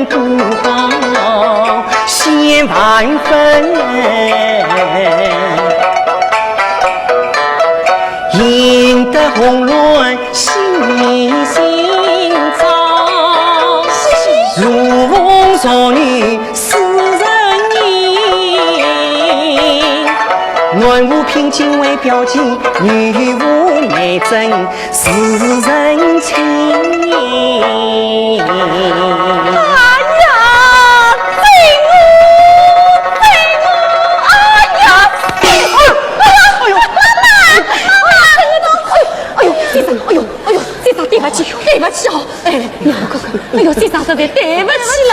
不好千万分，赢得红鸾心心照，如风少女思人影，暖无凭今为标记，女无美真是人情。对不起哦，哎，你好哥哥，哎呦，先生，实在对不起了。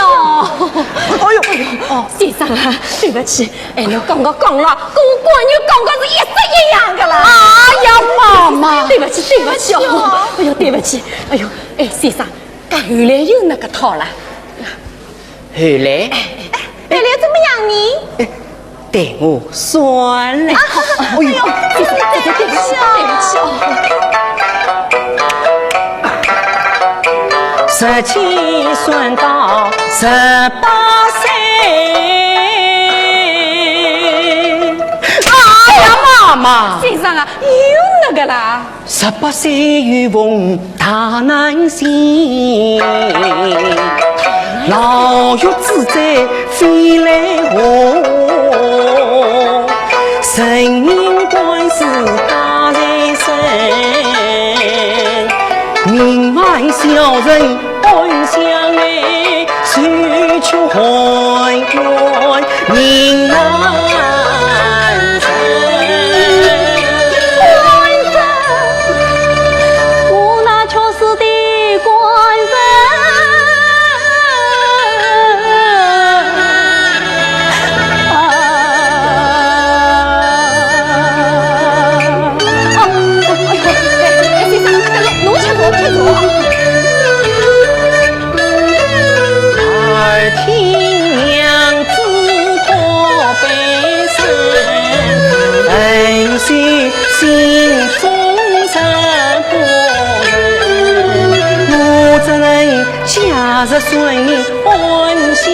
哎呦，哦，先生啊，对不起，哎，你刚刚讲了，跟我闺女刚刚是一式一样的啦。哎呀，妈妈，对不起，对不起哦，哎呦，对不起，哎呦，哎，先生，后来又那个套了。后来，后来怎么样呢？对我算了。哎呦，先生，对不起，对不起哦。17算到18岁，哎呀，妈妈，先生啊，又那个啦！18岁遇逢大难行，牢狱之灾飞来祸，生命官司大在身，命万小人本相爱，谁求还愿命难成。我那求死的官人，侬吃我，吃我。听娘子破悲声，恩须心中山过人，我只能假日顺恩相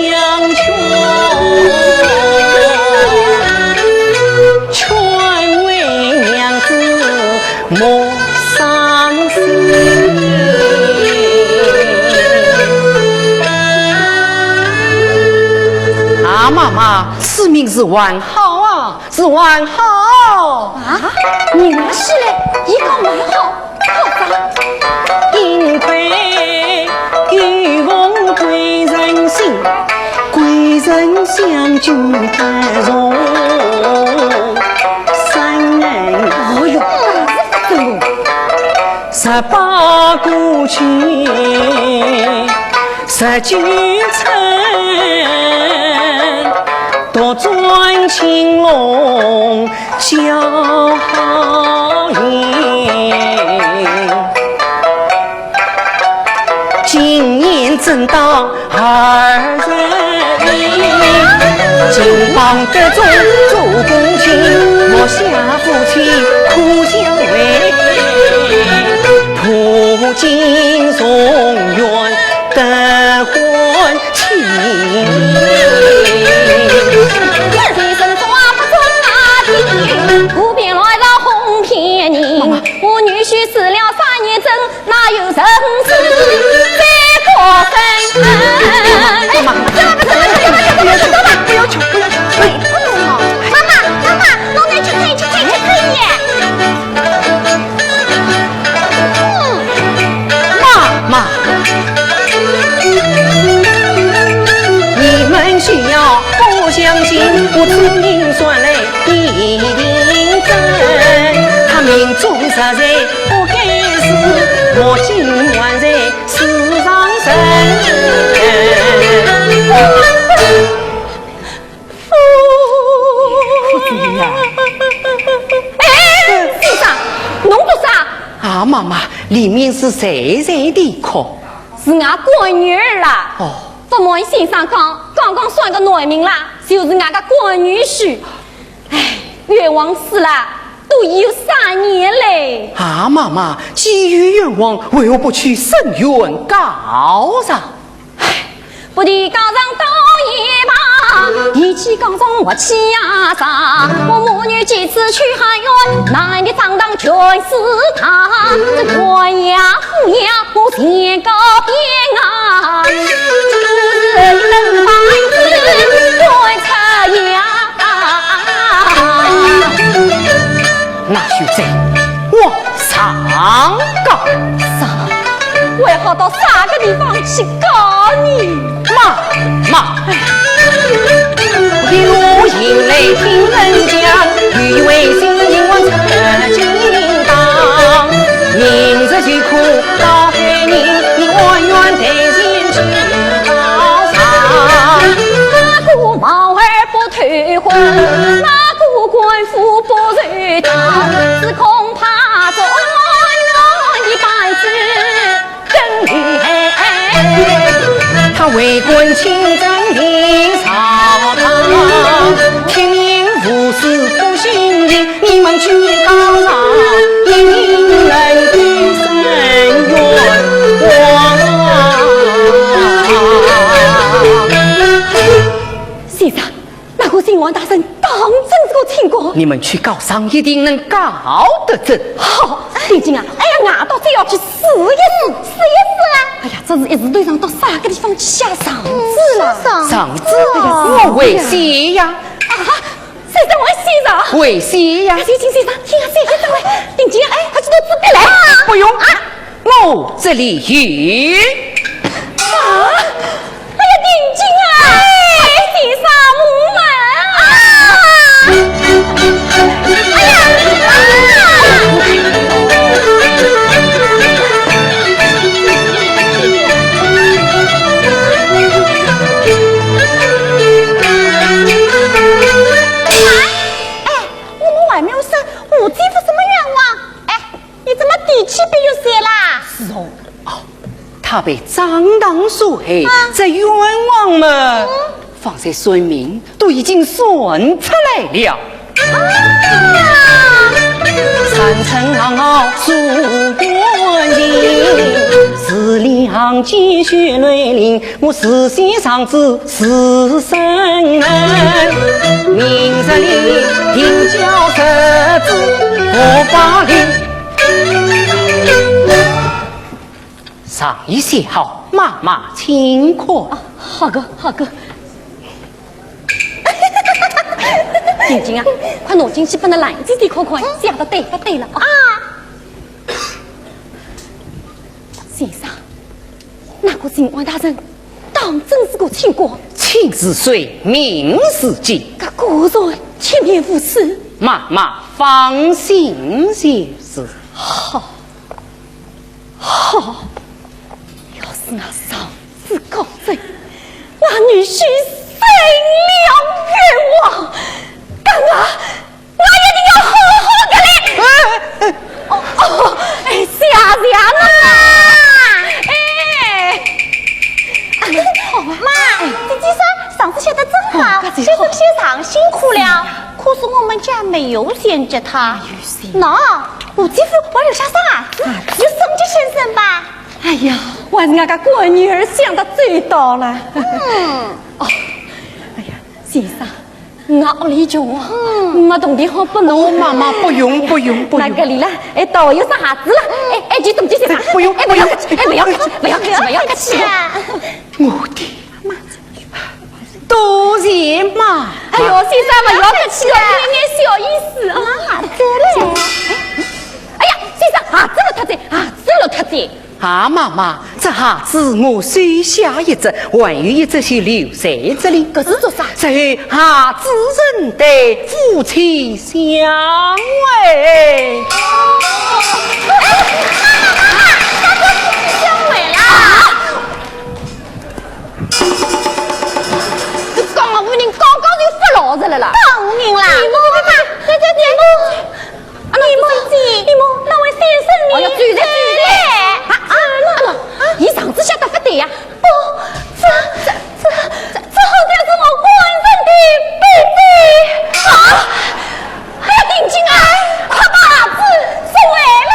劝，劝为娘子莫伤心。妈妈，此命是完好啊，是完好啊！你那是嘞，一个完好，好吧？因为玉凤贵人心，贵人相救得容，三人哎呦，真的18股去19层。多转青龙叫好音，今年正当2人姻，金榜得中做公卿，莫下夫妻苦相为，途经松原得婚情。不便来到哄骗你，我女婿死了3年整，哪有人死再过分？妈妈，不要求，不要求。妈妈，侬拿去看，去可以。妈妈，你们需要不相信，我此命算来一定真。他命中实在不该死，我今晚在世上生。哎，先生，侬做啥？啊，妈妈，里面是谁的课？是俺闺女儿啦。哦。不瞒先生讲，刚刚算个内名啦，就是俺个闺女婿。哎，冤枉死了，都有3年嘞。啊，妈妈，基于冤枉，为何不去申冤告上？哎，不地高上刀一把，一起高上我气呀杀。我母女几次去海远，男的上当全是他。这国呀父呀，我天高边啊，就是一等白子对车呀。那就在我上告上，我要好到啥个地方去告你？妈，一路行来听人讲，以为心灵我曾经当，明日就苦到海宁，你远远得进去高上。那个毛儿不退婚，那个官夫不认当，只恐怕做我一辈子更厉害。他为官清正明朝堂，天命无私不信任，你们去高上，一定能的深冤先生，那个新王大神当真是个清官。你们去告上，一定能告得正。好，定金啊！哎呀，俺到这要去试一试啊！哎呀，这是一时队上到啥个地方去下上字了？上字，我为谁呀？啊！先生，我先生，为谁呀？先生，听啊，先生喂，定金啊！哎，快去拿纸笔来！不用啊，我这里有。啊！哎呀，定金啊！先生母门啊！哎呀！我没有生，我姐夫什么愿望？哎，你怎么底气比有些啦？是哦，他被张当所害，这冤枉们放在孙明都已经算出来了。三层昂傲数多年，是两积血泪淋，我实现上子是生人，明日里定交设置不法律。上一些好，妈妈请客。好哥。晶晶啊，快拿进去把那篮子里看看，想到对了啊！先生，那个新王大人当真是个清官，情是水，命是金，这果然千年无私。妈妈放心些是。好，要是那上次告罪，那女婿生了冤枉。我一定要好好的嘞！哎，下啦！妈，姐姐说上次写的真好，先生先生辛苦了。可是我们家没有衔接他。喏，我姐夫我留下啥子？就送给先生吧。哎呀，我还是俺家闺女儿想的最到了。哎呀，先生。我里穷啊，没动地好不弄。妈妈不用。那个里了，哎，到有啥子了？哎，就动这些啥？不用不要客气。我的妈，多谢妈。哎呦，先生不要客气了，有点小意思啊。对了。哎呀，先生啊，走了他在。啊，妈妈，这下子我收下一只，还有一只先留在这里。可是做啥？这下子人得夫妻相慰。相委啦！刚刚屋人刚刚就发牢骚了啦。当人啦！你母，那位先生你？哎呀，注意！你上次晓得不对呀？不，这好像是我官人的弟弟啊！哎呀，定金啊，快把儿子送回来！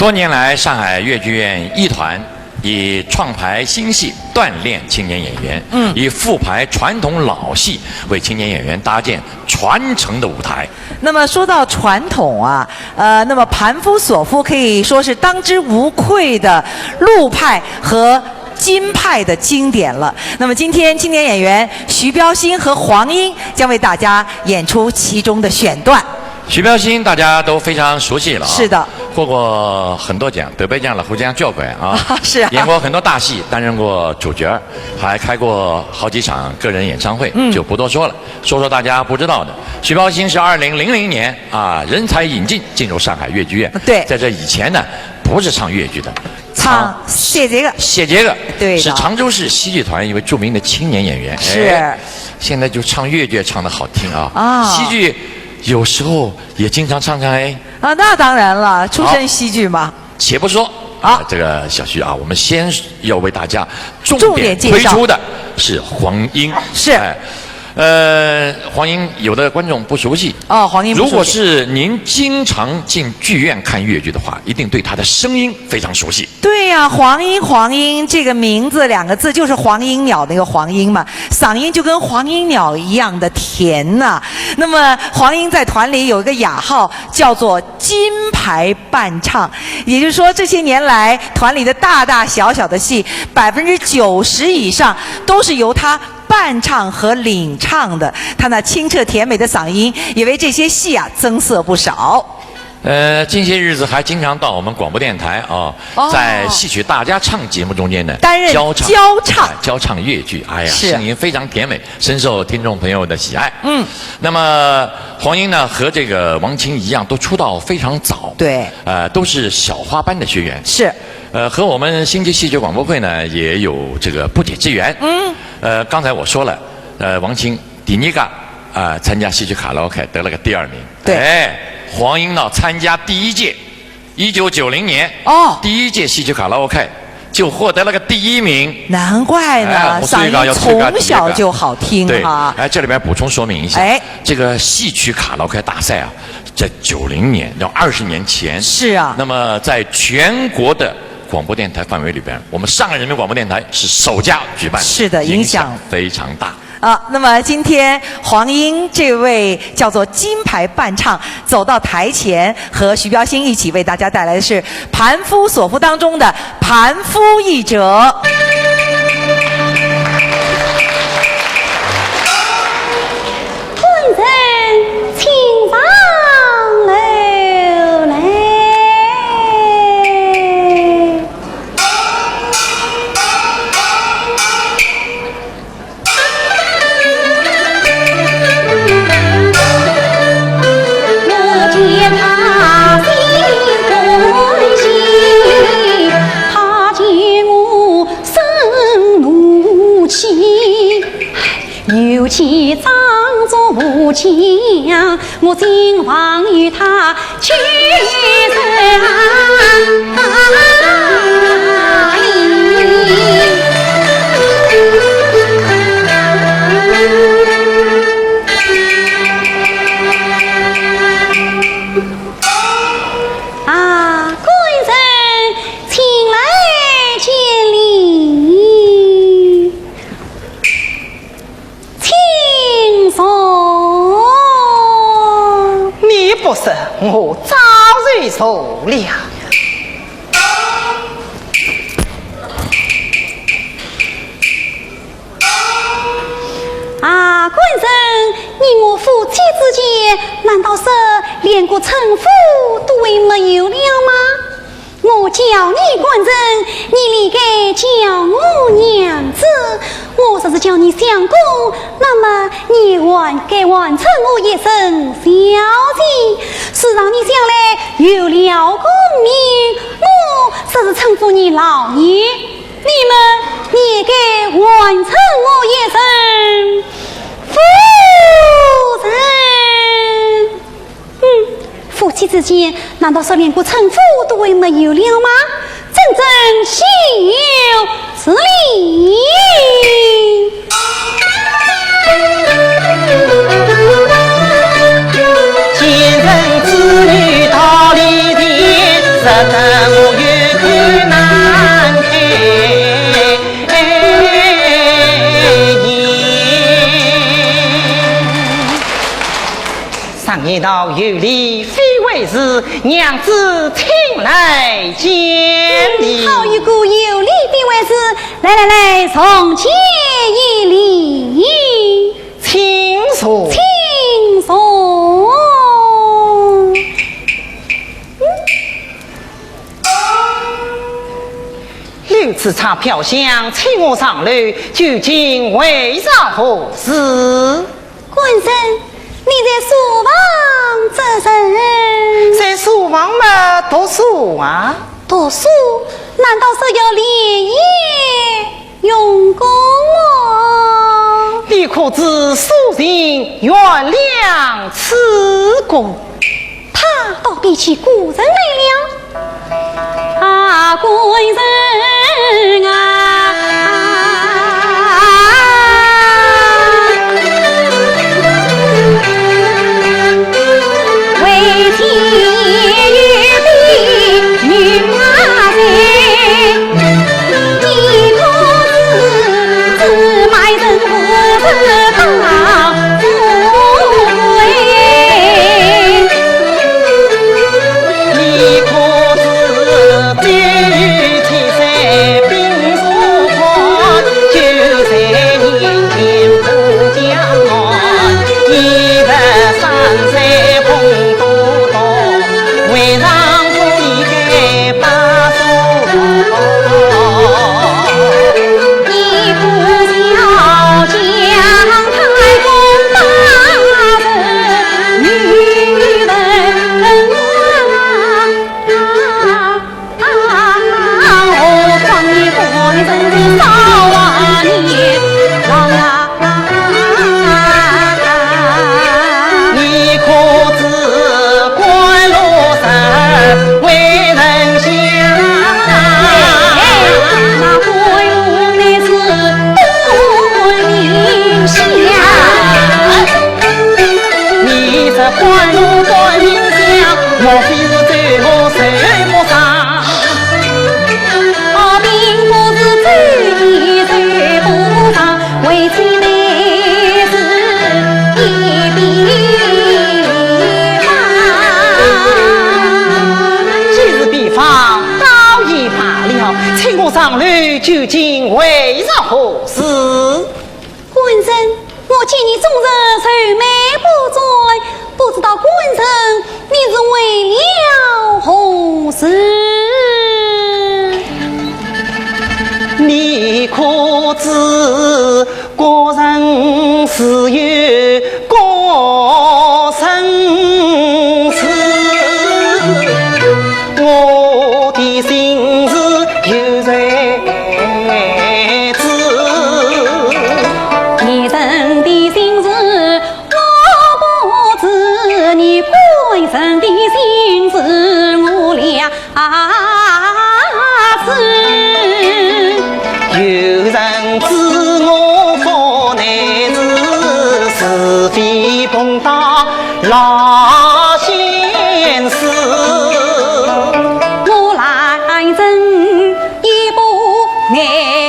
多年来，上海越剧院艺团以创排新戏锻炼青年演员，以复排传统老戏为青年演员搭建传承的舞台。那么说到传统啊，那么盘夫索夫可以说是当之无愧的陆派和京派的经典了。那么今天青年演员徐标新和黄英将为大家演出其中的选段。徐标新大家都非常熟悉了，是的，获过很多奖，得杯奖了，胡江教馆啊，是啊，演过很多大戏，担任过主角，还开过好几场个人演唱会，就不多说了。说说大家不知道的，徐标新是2000年啊人才引进入上海越剧院。对，在这以前呢，不是唱越剧的，唱谢杰个，谢杰个，对，是常州市戏剧团一位著名的青年演员。是，现在就唱越剧唱得好听啊，戏剧。有时候也经常唱哎啊，那当然了，出身戏剧嘛。且不说啊，这个小徐啊，我们先要为大家重点推出的是黄英。是，黄英有的观众不熟悉哦，黄英不熟悉。如果是您经常进剧院看越剧的话，一定对她的声音非常熟悉。对呀，黄英这个名字2个字就是黄莺鸟那个黄莺嘛，嗓音就跟黄莺鸟一样的甜呐。那么黄英在团里有一个雅号叫做金牌伴唱，也就是说这些年来团里的大大小小的戏90%以上都是由她伴唱和领唱的，她那清澈甜美的嗓音也为这些戏啊增色不少。近些日子还经常到我们广播电台啊，在戏曲大家唱节目中间呢，担任教唱越剧，哎呀，是声音非常甜美，深受听众朋友的喜爱。那么黄英呢，和这个王琴一样，都出道非常早，对，都是小花班的学员，是，和我们星际戏剧广播会呢也有这个不解之缘。刚才我说了，王琴第一个参加戏曲卡拉 OK 得了个第2名，对。黄英呢参加第1届，1990年第1届戏曲卡拉 OK 就获得了个第1名。难怪呢，嗓音从小就好听哈。这里边补充说明一下，这个戏曲卡拉 OK 大赛啊，在90年，要20年前。是啊。那么在全国的广播电台范围里边，我们上海人民广播电台是首家举办，是的，影响非常大。那么今天黄英这位叫做金牌伴唱走到台前，和徐标新一起为大家带来的是盘夫索夫当中的盘夫一折。昆人请上楼来，尤其仗着武将，我今望与他去我早然受了。官人，你我夫妻之间，难道是连个称呼都还没有了吗？我叫你官人，你理该叫我娘子。我若是叫你相公，那么你该完成我一声孝敬，是让你将来有了功名，我只是称呼你老爷，你们也该完成我一声夫人。夫妻之间，难道说连个称呼都还没有了吗？真正心有之理。奸人子女到里边，等我有口难开言。上一道有礼，非为是娘子请来见礼。好一个有礼的位置，来，从前一礼，请坐。请坐。六次查票箱，请我上楼，究竟为啥何事？官人，你在书房做甚？在书房嘛，读书啊。读书难道是要连夜用功哦？你可知书人原谅此功？他倒比起古人来了。啊，官人啊！为天与地女马在，你可知埋人不是当富贵？你可知别于天山冰树宽，就在人间不江岸，一日山山风多多，为让不离开把手一呼小将太公大人，女人何况你官人少啊年郎啊！你可知官路上为人想？那归路乃是多名相。你这官路多名相，莫非是最后受磨伤？并不是走一走不上，为妻乃是一笔方。既是比方，倒也罢了。请我上楼，究竟为啥何事？官人，我见你终日愁眉不展，不知道官人你是为了何事？你可知国人自有国生死，我的心事有谁知？你人的心事我不知，你官人的心事我俩知。有人知我方乃是是非碰到老先生，我来人一步眼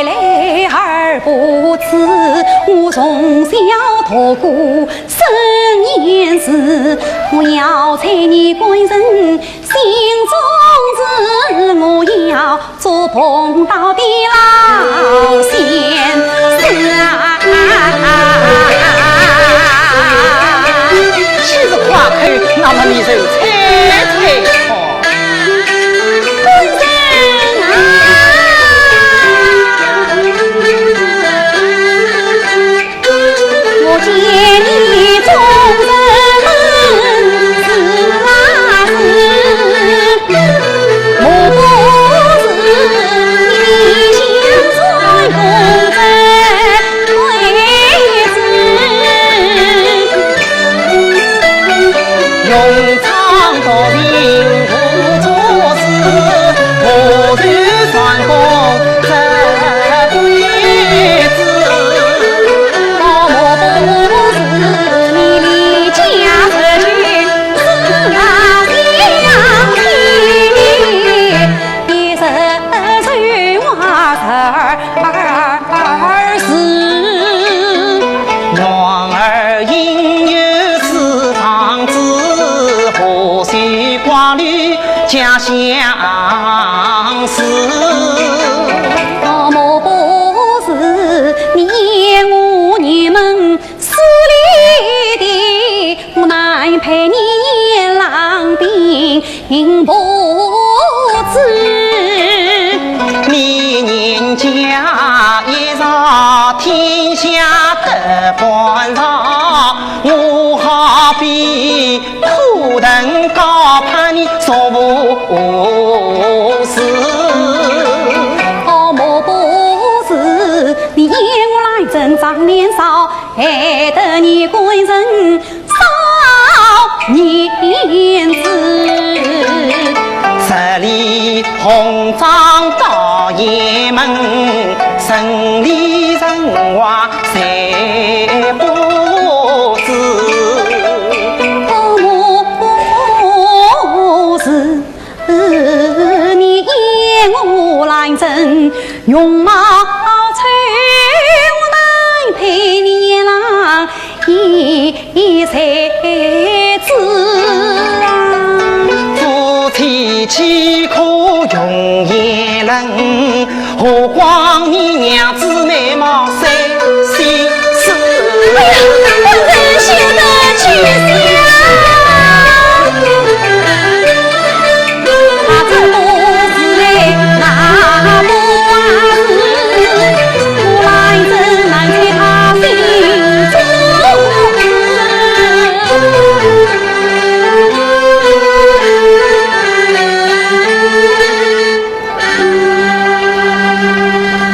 泪二不辞，我从小读过生言诗，我要猜你官人心中事，我要做碰到的老先生岂是夸口？那么你就猜猜看。我见你终身是啊是，莫不是你想在公正位置，用苍道名天下得官上，我好比土腾高怕你说不是。哦，莫不是你引我来正长年少，害得你官人少年子。十里红妆到雁门，城里人话谁不知？哦，莫是你引我来正容貌丑，我难配你郎一才子啊！夫妻岂可用言论？何况你娘子美貌三心思。官人休得取笑，他这不是来那不是，我来真难在他心中。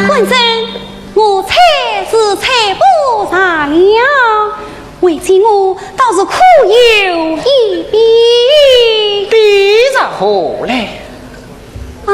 官人，我猜是猜不上了，为今我倒是苦有一笔。比着何来？啊，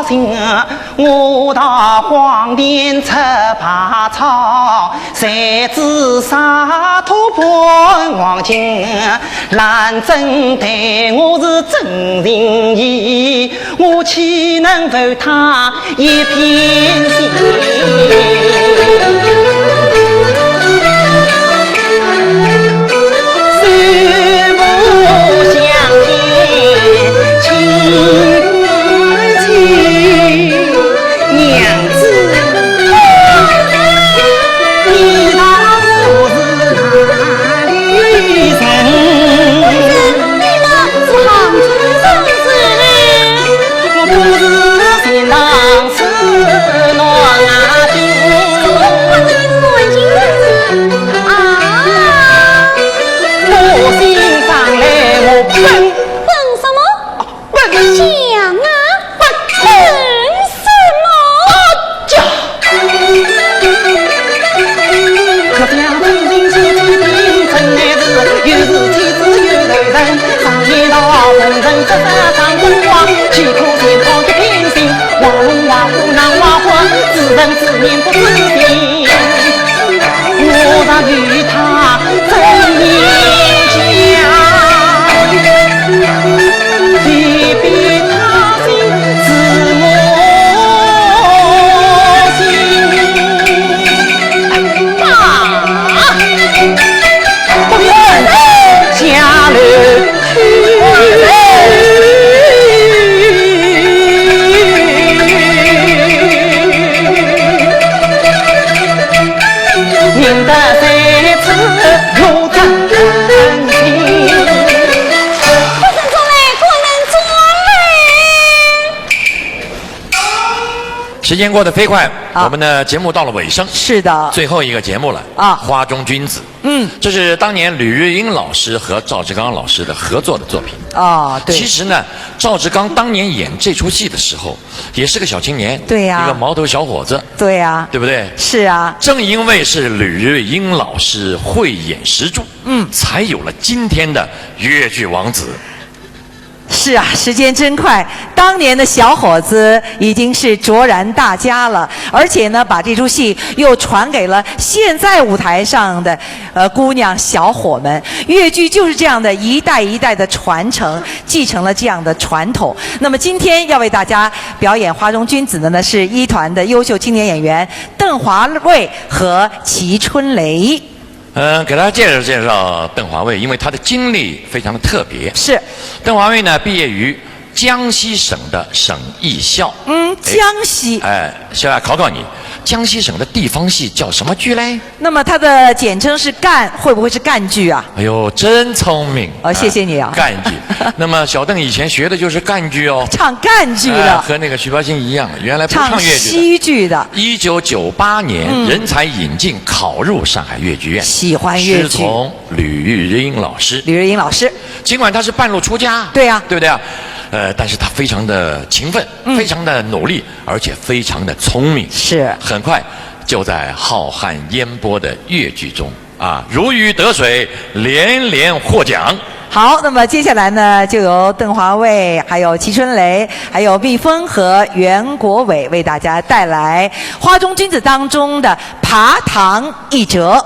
官我到荒田吃爬草，才知沙土半黄金。兰真待我是真情意，我岂能负他一片心？虽不相见，情不情，娘子，你道我是哪里人？你们是杭州生子，我不是新郎子暖金。我心上来，我奔什么？奔讲啊！奔什么？可将真情是真情，真爱是又是妻子又是人。上天道红尘这上风光，岂可见好一片心？花龙花虎难花花，自人自念不自信。我让与他真情讲，离别他心自我心。时间过得飞快，我们的节目到了尾声，是的，最后一个节目了啊花中君子。这是当年吕日英老师和赵志刚老师的合作的作品。哦，对，其实呢，赵志刚当年演这出戏的时候，也是个小青年，对呀一个毛头小伙子，对呀，对不对？是啊，正因为是吕日英老师慧眼识珠，才有了今天的越剧王子。是啊，时间真快，当年的小伙子已经是卓然大家了，而且呢，把这出戏又传给了现在舞台上的姑娘小伙们。越剧就是这样的一代一代的传承，继承了这样的传统。那么今天要为大家表演花中君子的呢，是一团的优秀青年演员邓华卫和齐春雷。给大家介绍邓华卫，因为他的经历非常的特别。是，邓华卫呢，毕业于江西省的省艺校。江西。小雅考考你，江西省的地方戏叫什么剧嘞？那么它的简称是赣，会不会是赣剧啊？哎呦，真聪明！谢谢你啊。赣剧。那么小邓以前学的就是赣剧哦，唱赣剧的，和那个徐标新一样，原来不唱越剧的。西剧的。1998年，人才引进考入上海越剧院，喜欢越剧，师从吕日英老师。吕日英老师，尽管他是半路出家，对呀，对不对啊？但是他非常的勤奋，非常的努力，而且非常的聪明。是，很快就在浩瀚烟波的越剧中如鱼得水，连连获奖。好，那么接下来呢，就由邓华卫、还有齐春雷、还有蜜蜂和袁国伟为大家带来《花中君子》当中的爬堂一折。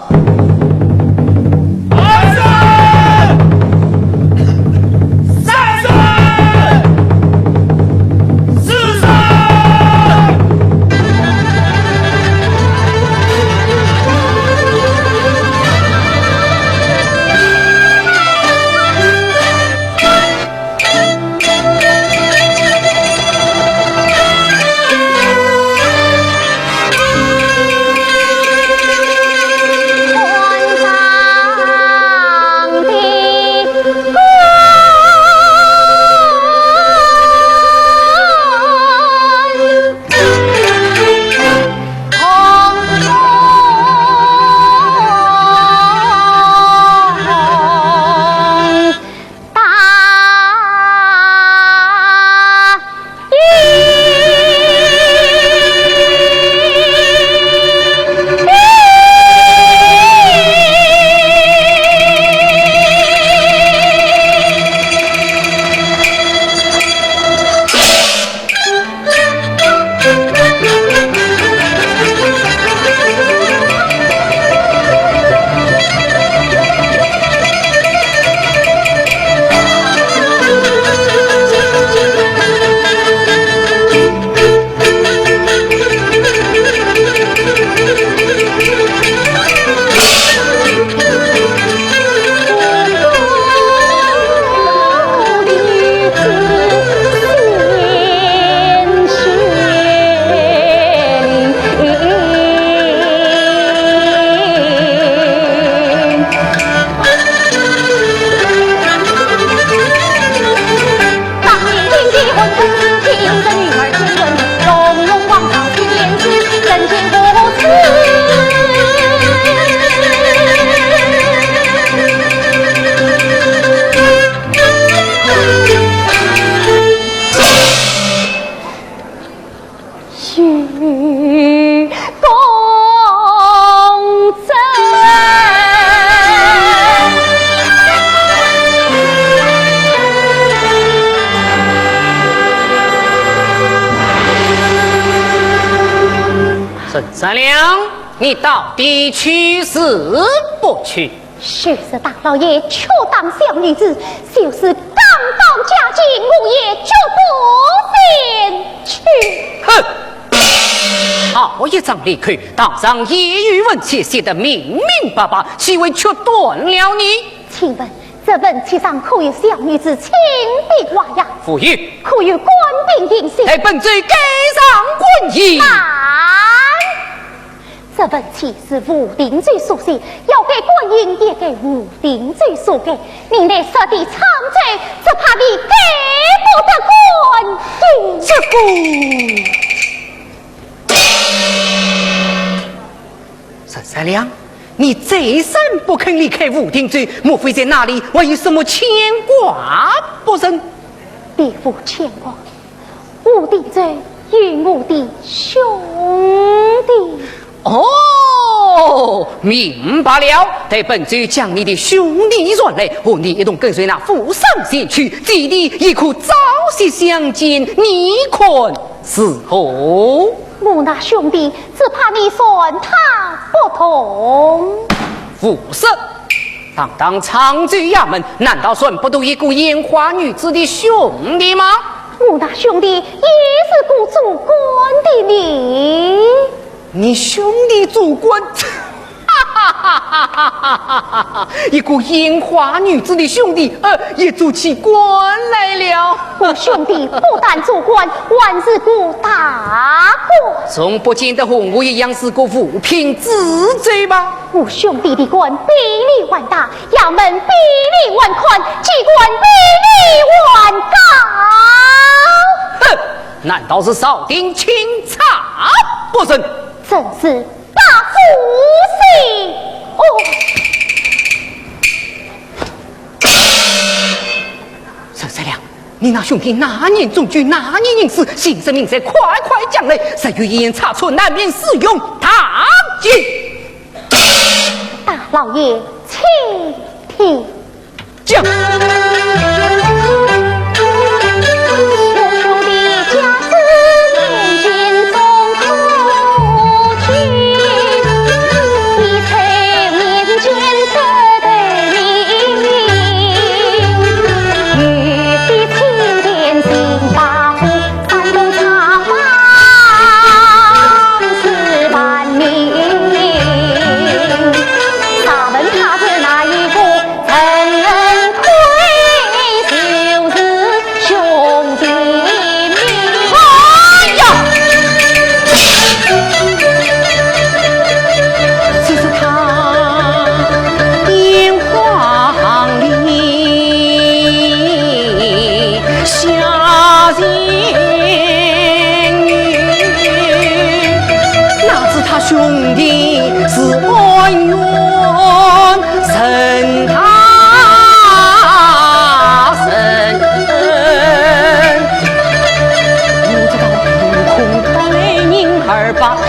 三娘，你到底去是不去？许是大老爷却当小女子，就是刚到家境，我也绝不便去。哼！好一张利口，当上叶玉文且写得明明白白，岂为却断了你？请问这文契上可有小女子亲笔画呀？夫有。可有官兵印信？待本罪盖上官印。这文契是吴定罪所写，要给官印也给吴定罪所给。你那设的长罪，只怕你给不得官印。这个三娘，你再三不肯离开武定追，莫非在那里还有什么牵挂不成？别无牵挂，武定追与我的兄弟。哦，明白了。待本追将你的兄弟传来，和你一同跟随那父上前去，弟弟亦可朝夕相见，你看是何？我那兄弟只怕你算他不同。父色，当长居衙门，难道算不都一个烟花女子的兄弟吗？我那兄弟也是个做官的你。你兄弟做官，一个烟花女子的兄弟，也做起官来了。我兄弟不但做官，还是个大官。从不见得和我一样是个五品之罪吧？我兄弟的官比你还大，衙门比你还宽，机关比你还高。哼，难道是少丁清查不成？真是大夫心哦！陈三娘，你那兄弟哪年中举，哪年应试，姓甚名谁，快讲来！三月一言查出，难免使用唐奸。大老爷，请听讲。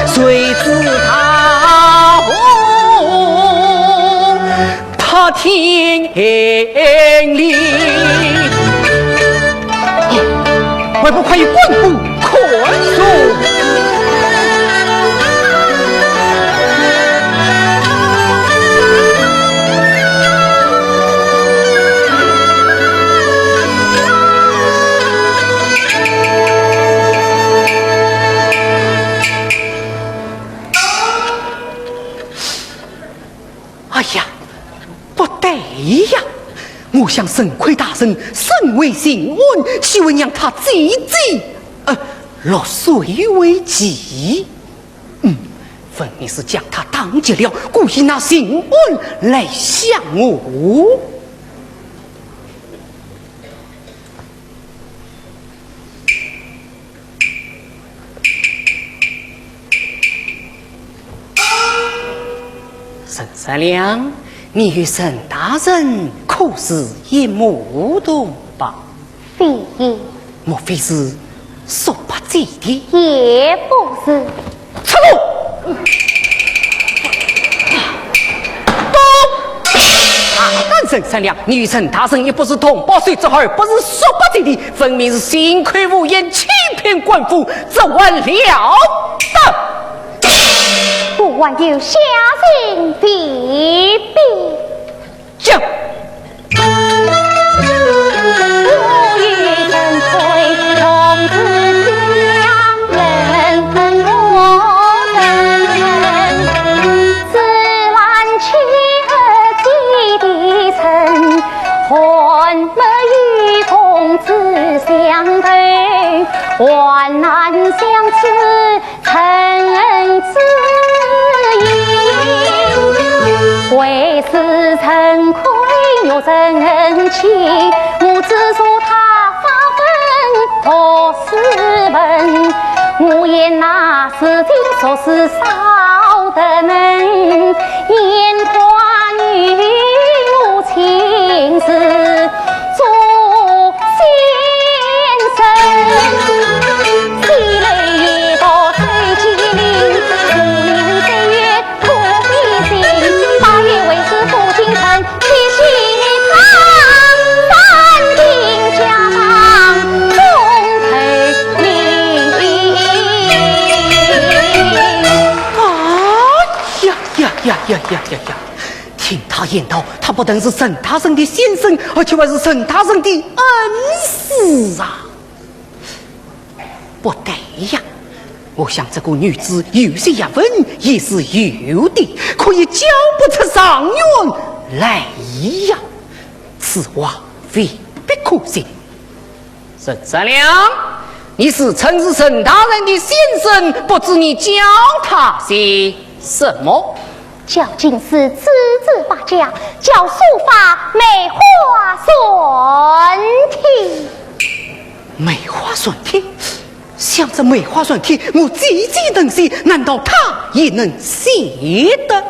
谁知他他天理，还不快与官府快速！哎呀，不对呀！我想神亏大神，甚为幸运，岂会让他落水为吉？分明是将他当劫了，故意拿幸运来向我。沈三娘，你与沈大人可是一母同吧？非也，莫非是说把姐弟？也不是。出路！沈三娘，你与沈大人也不是同胞谁之儿，不是说把姐弟，分明是心亏无厌，欺骗官府，怎完了得？不还有下人必比讲。患难相思曾知音，为是曾亏有真情，我只说他发愤图斯文，我言那事情说是少得能烟花女母亲自做先生，喜泪也到最吉林，5年3月苦比心，8月为师父亲成七喜堂，3定家堂中配礼。呀！听他言道，他不但是沈大圣的先生，而且还是沈大圣的恩师啊！不对呀，我想这个女子有些学问也是有的，可以教不出上院来呀。此话未必可信。沈三娘，你是曾是沈大人的先生，不知你教他些什么？教进士字字发家，教书法梅花顺体。梅花顺体，想着梅花顺体，我自己能写，难道他也能写的？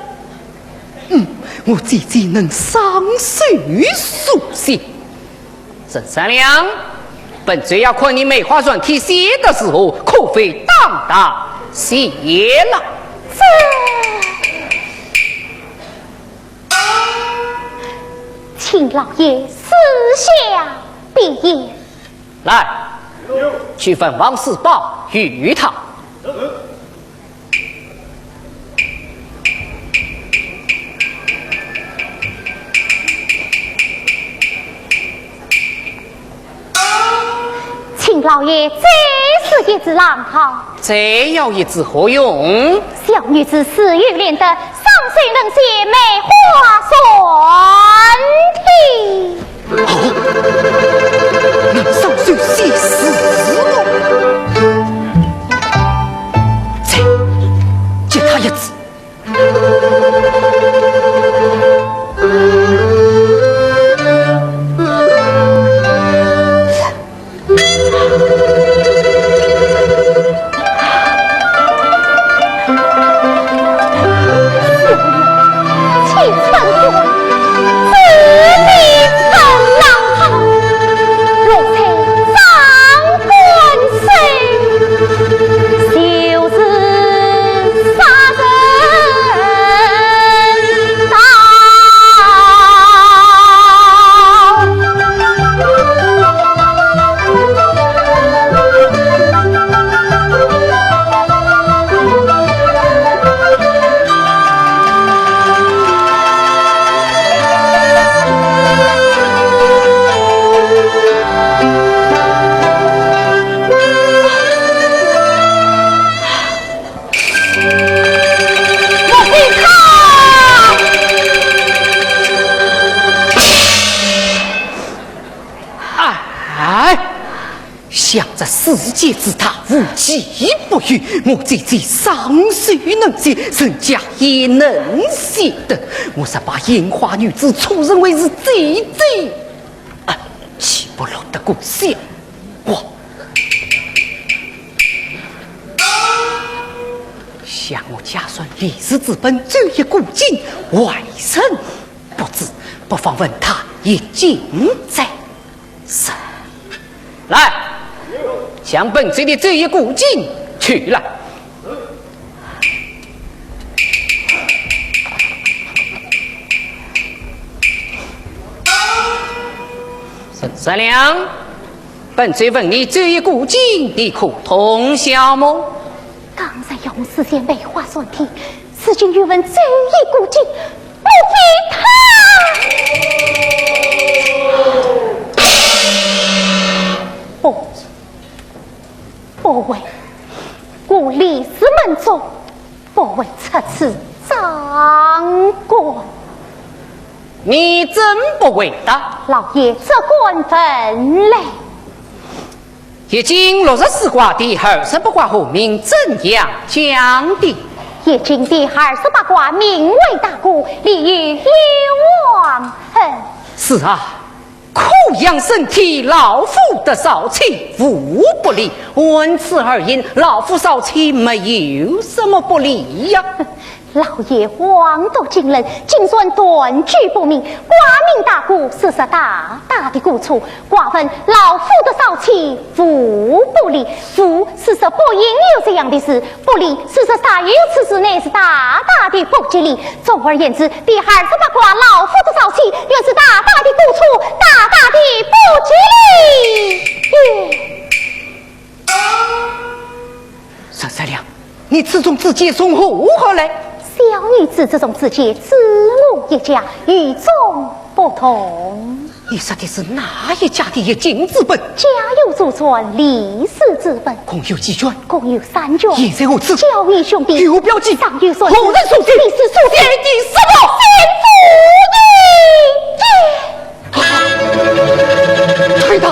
我自己能上水书写。沈三娘，本罪要看你梅花顺体写的时候，可非当当写了。请老爷私下闭言。来，去份王世报与他。请老爷再是一只狼好。再要一只何用？小女子4月练得上水能写梅花顺体。能上水写诗了。再借他一次。想着世界之大，无奇不语。我这上水能写，人家也能写的。我是把烟花女子出认为是贼，岂不落得过笑话？想我家孙历史之本，昼夜古今，外甥不知，不妨问他也尽在身。来，将本罪的这一古镜取来。沈三娘，本罪问你这一古镜，你可通晓么？刚才要我实现梅花顺体，此经欲问这一古镜，莫非他？不为我历史门中，不为出此长官。你怎不为的？老爷这官分嘞。已经64卦第28卦后名怎样讲的？已经第28卦名为大姑，利于有王恨。是啊。苦养身体，老夫的少妻无不利。按此而言，老夫少妻没有什么不利呀。老爷枉斗惊人，竟算断句不明，寡民大故，实是大大的过错。寡愤老夫的少妻夫不理，夫实是不应有这样的事，不理实是煞有此事，乃是大大的不吉利。总而言之，第二十八卦老夫的少妻，原是大大的过错，大大的不吉利。沈三娘，你此种自解从何来？小女子这种自解，自我一家，与众不同。你说的是哪一家的一经之本？家有祖传，历史之本，共有几卷？共有3卷。现在我此教育兄弟，有标记，上有所后人所记，历史所记，第什么？太大！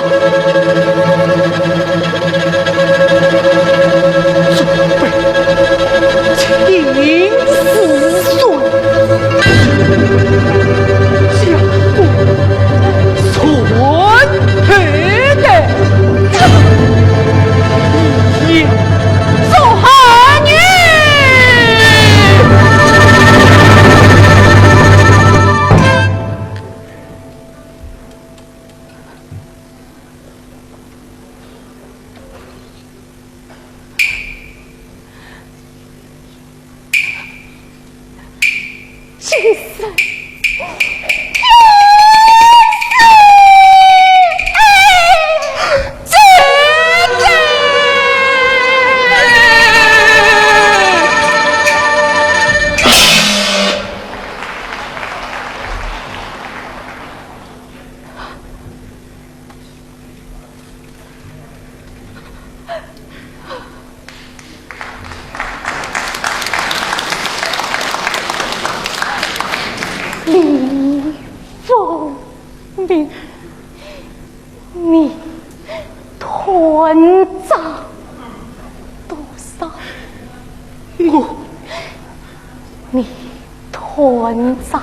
秦四岁，家父孙配的，你做何女？其实。李凤鸣，你团长多少？你团长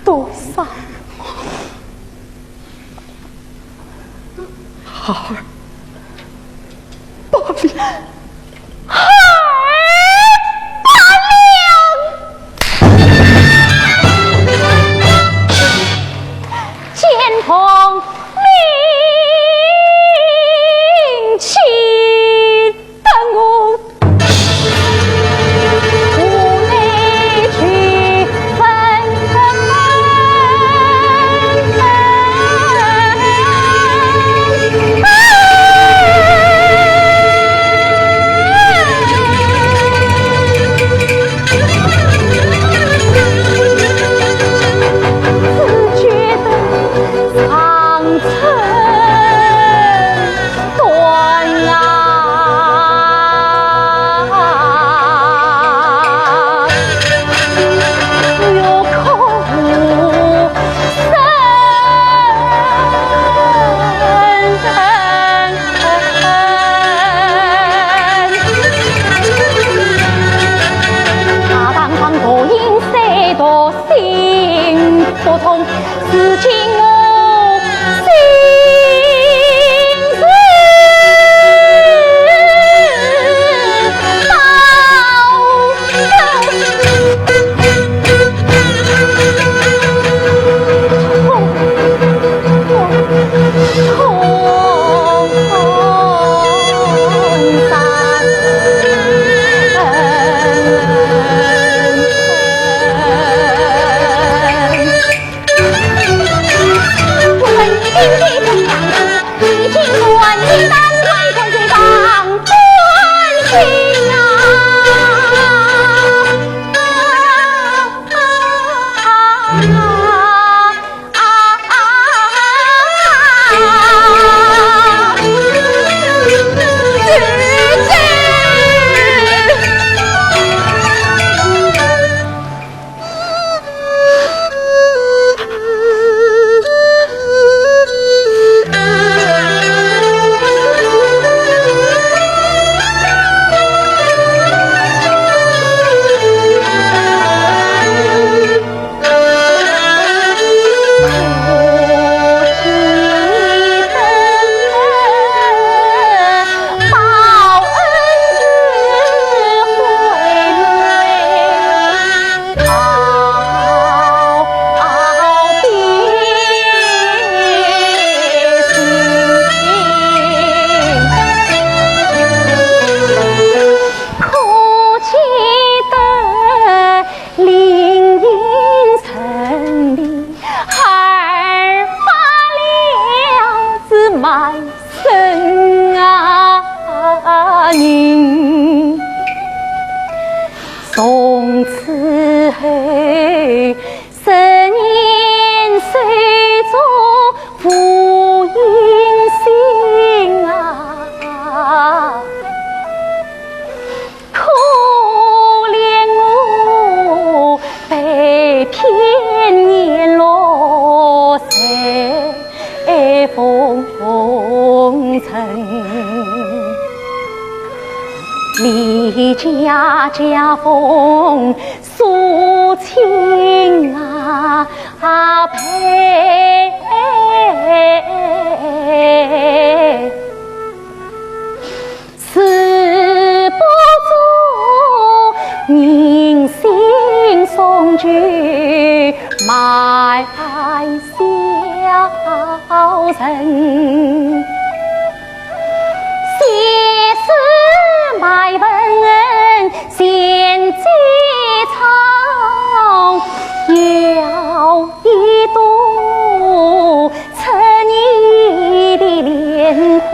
多少？200两。同领情等我，无内去分。心。从此后10年虽作负阴性啊，可怜我被骗年落随风尘。离家风诉情啊，陪此不足人心送去埋小人。埋问贤妻藏，要一朵陈年的莲花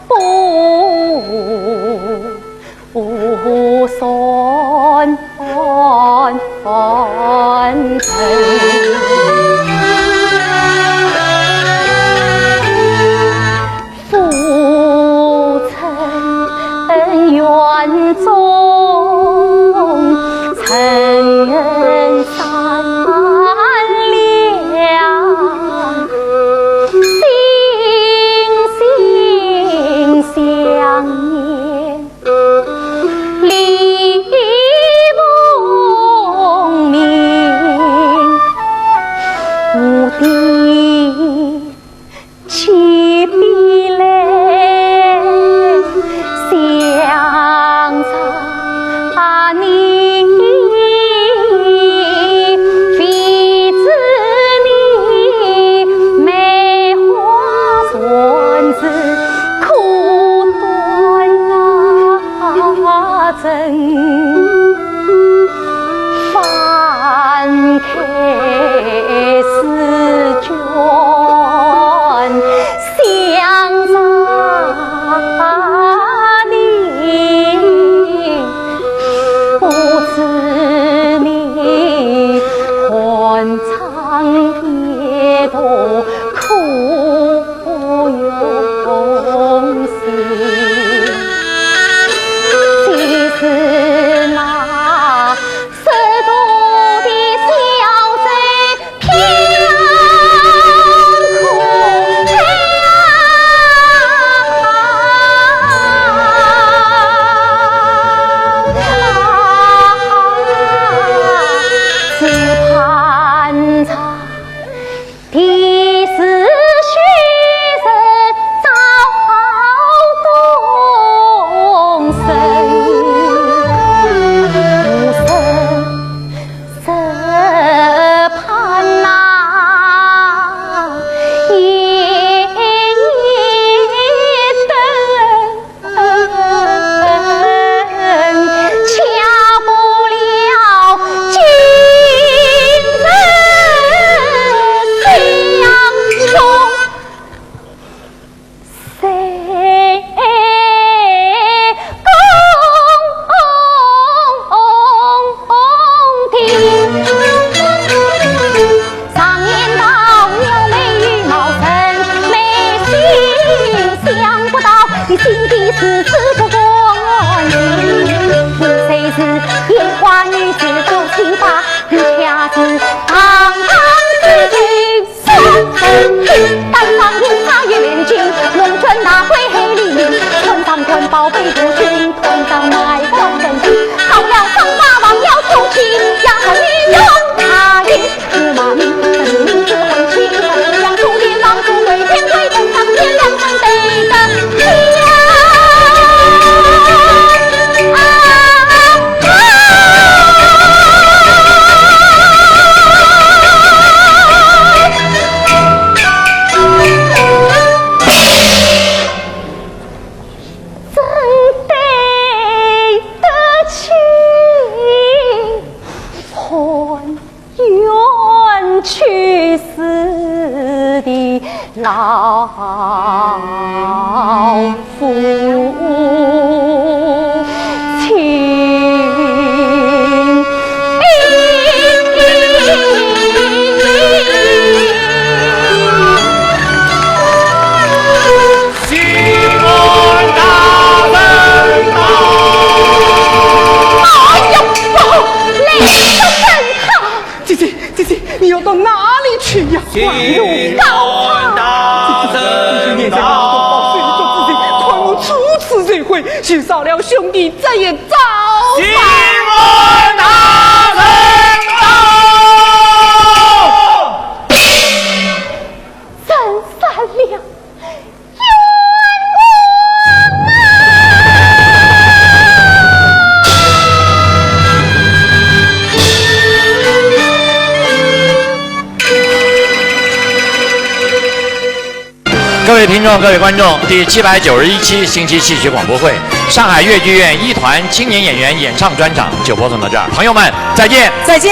不算园中曾善良，心相念，理不明，我的妻必来想着你，妃子你梅花船子苦短针，翻开诗卷想着你，不知你寒窗夜读苦用心，其实许少了兄弟这一招新闻大成功！真善良，各位听众、各位观众，第791期星期戏曲广播会，上海越剧院一团青年演员演唱专场就播送到这儿，朋友们再见，再见。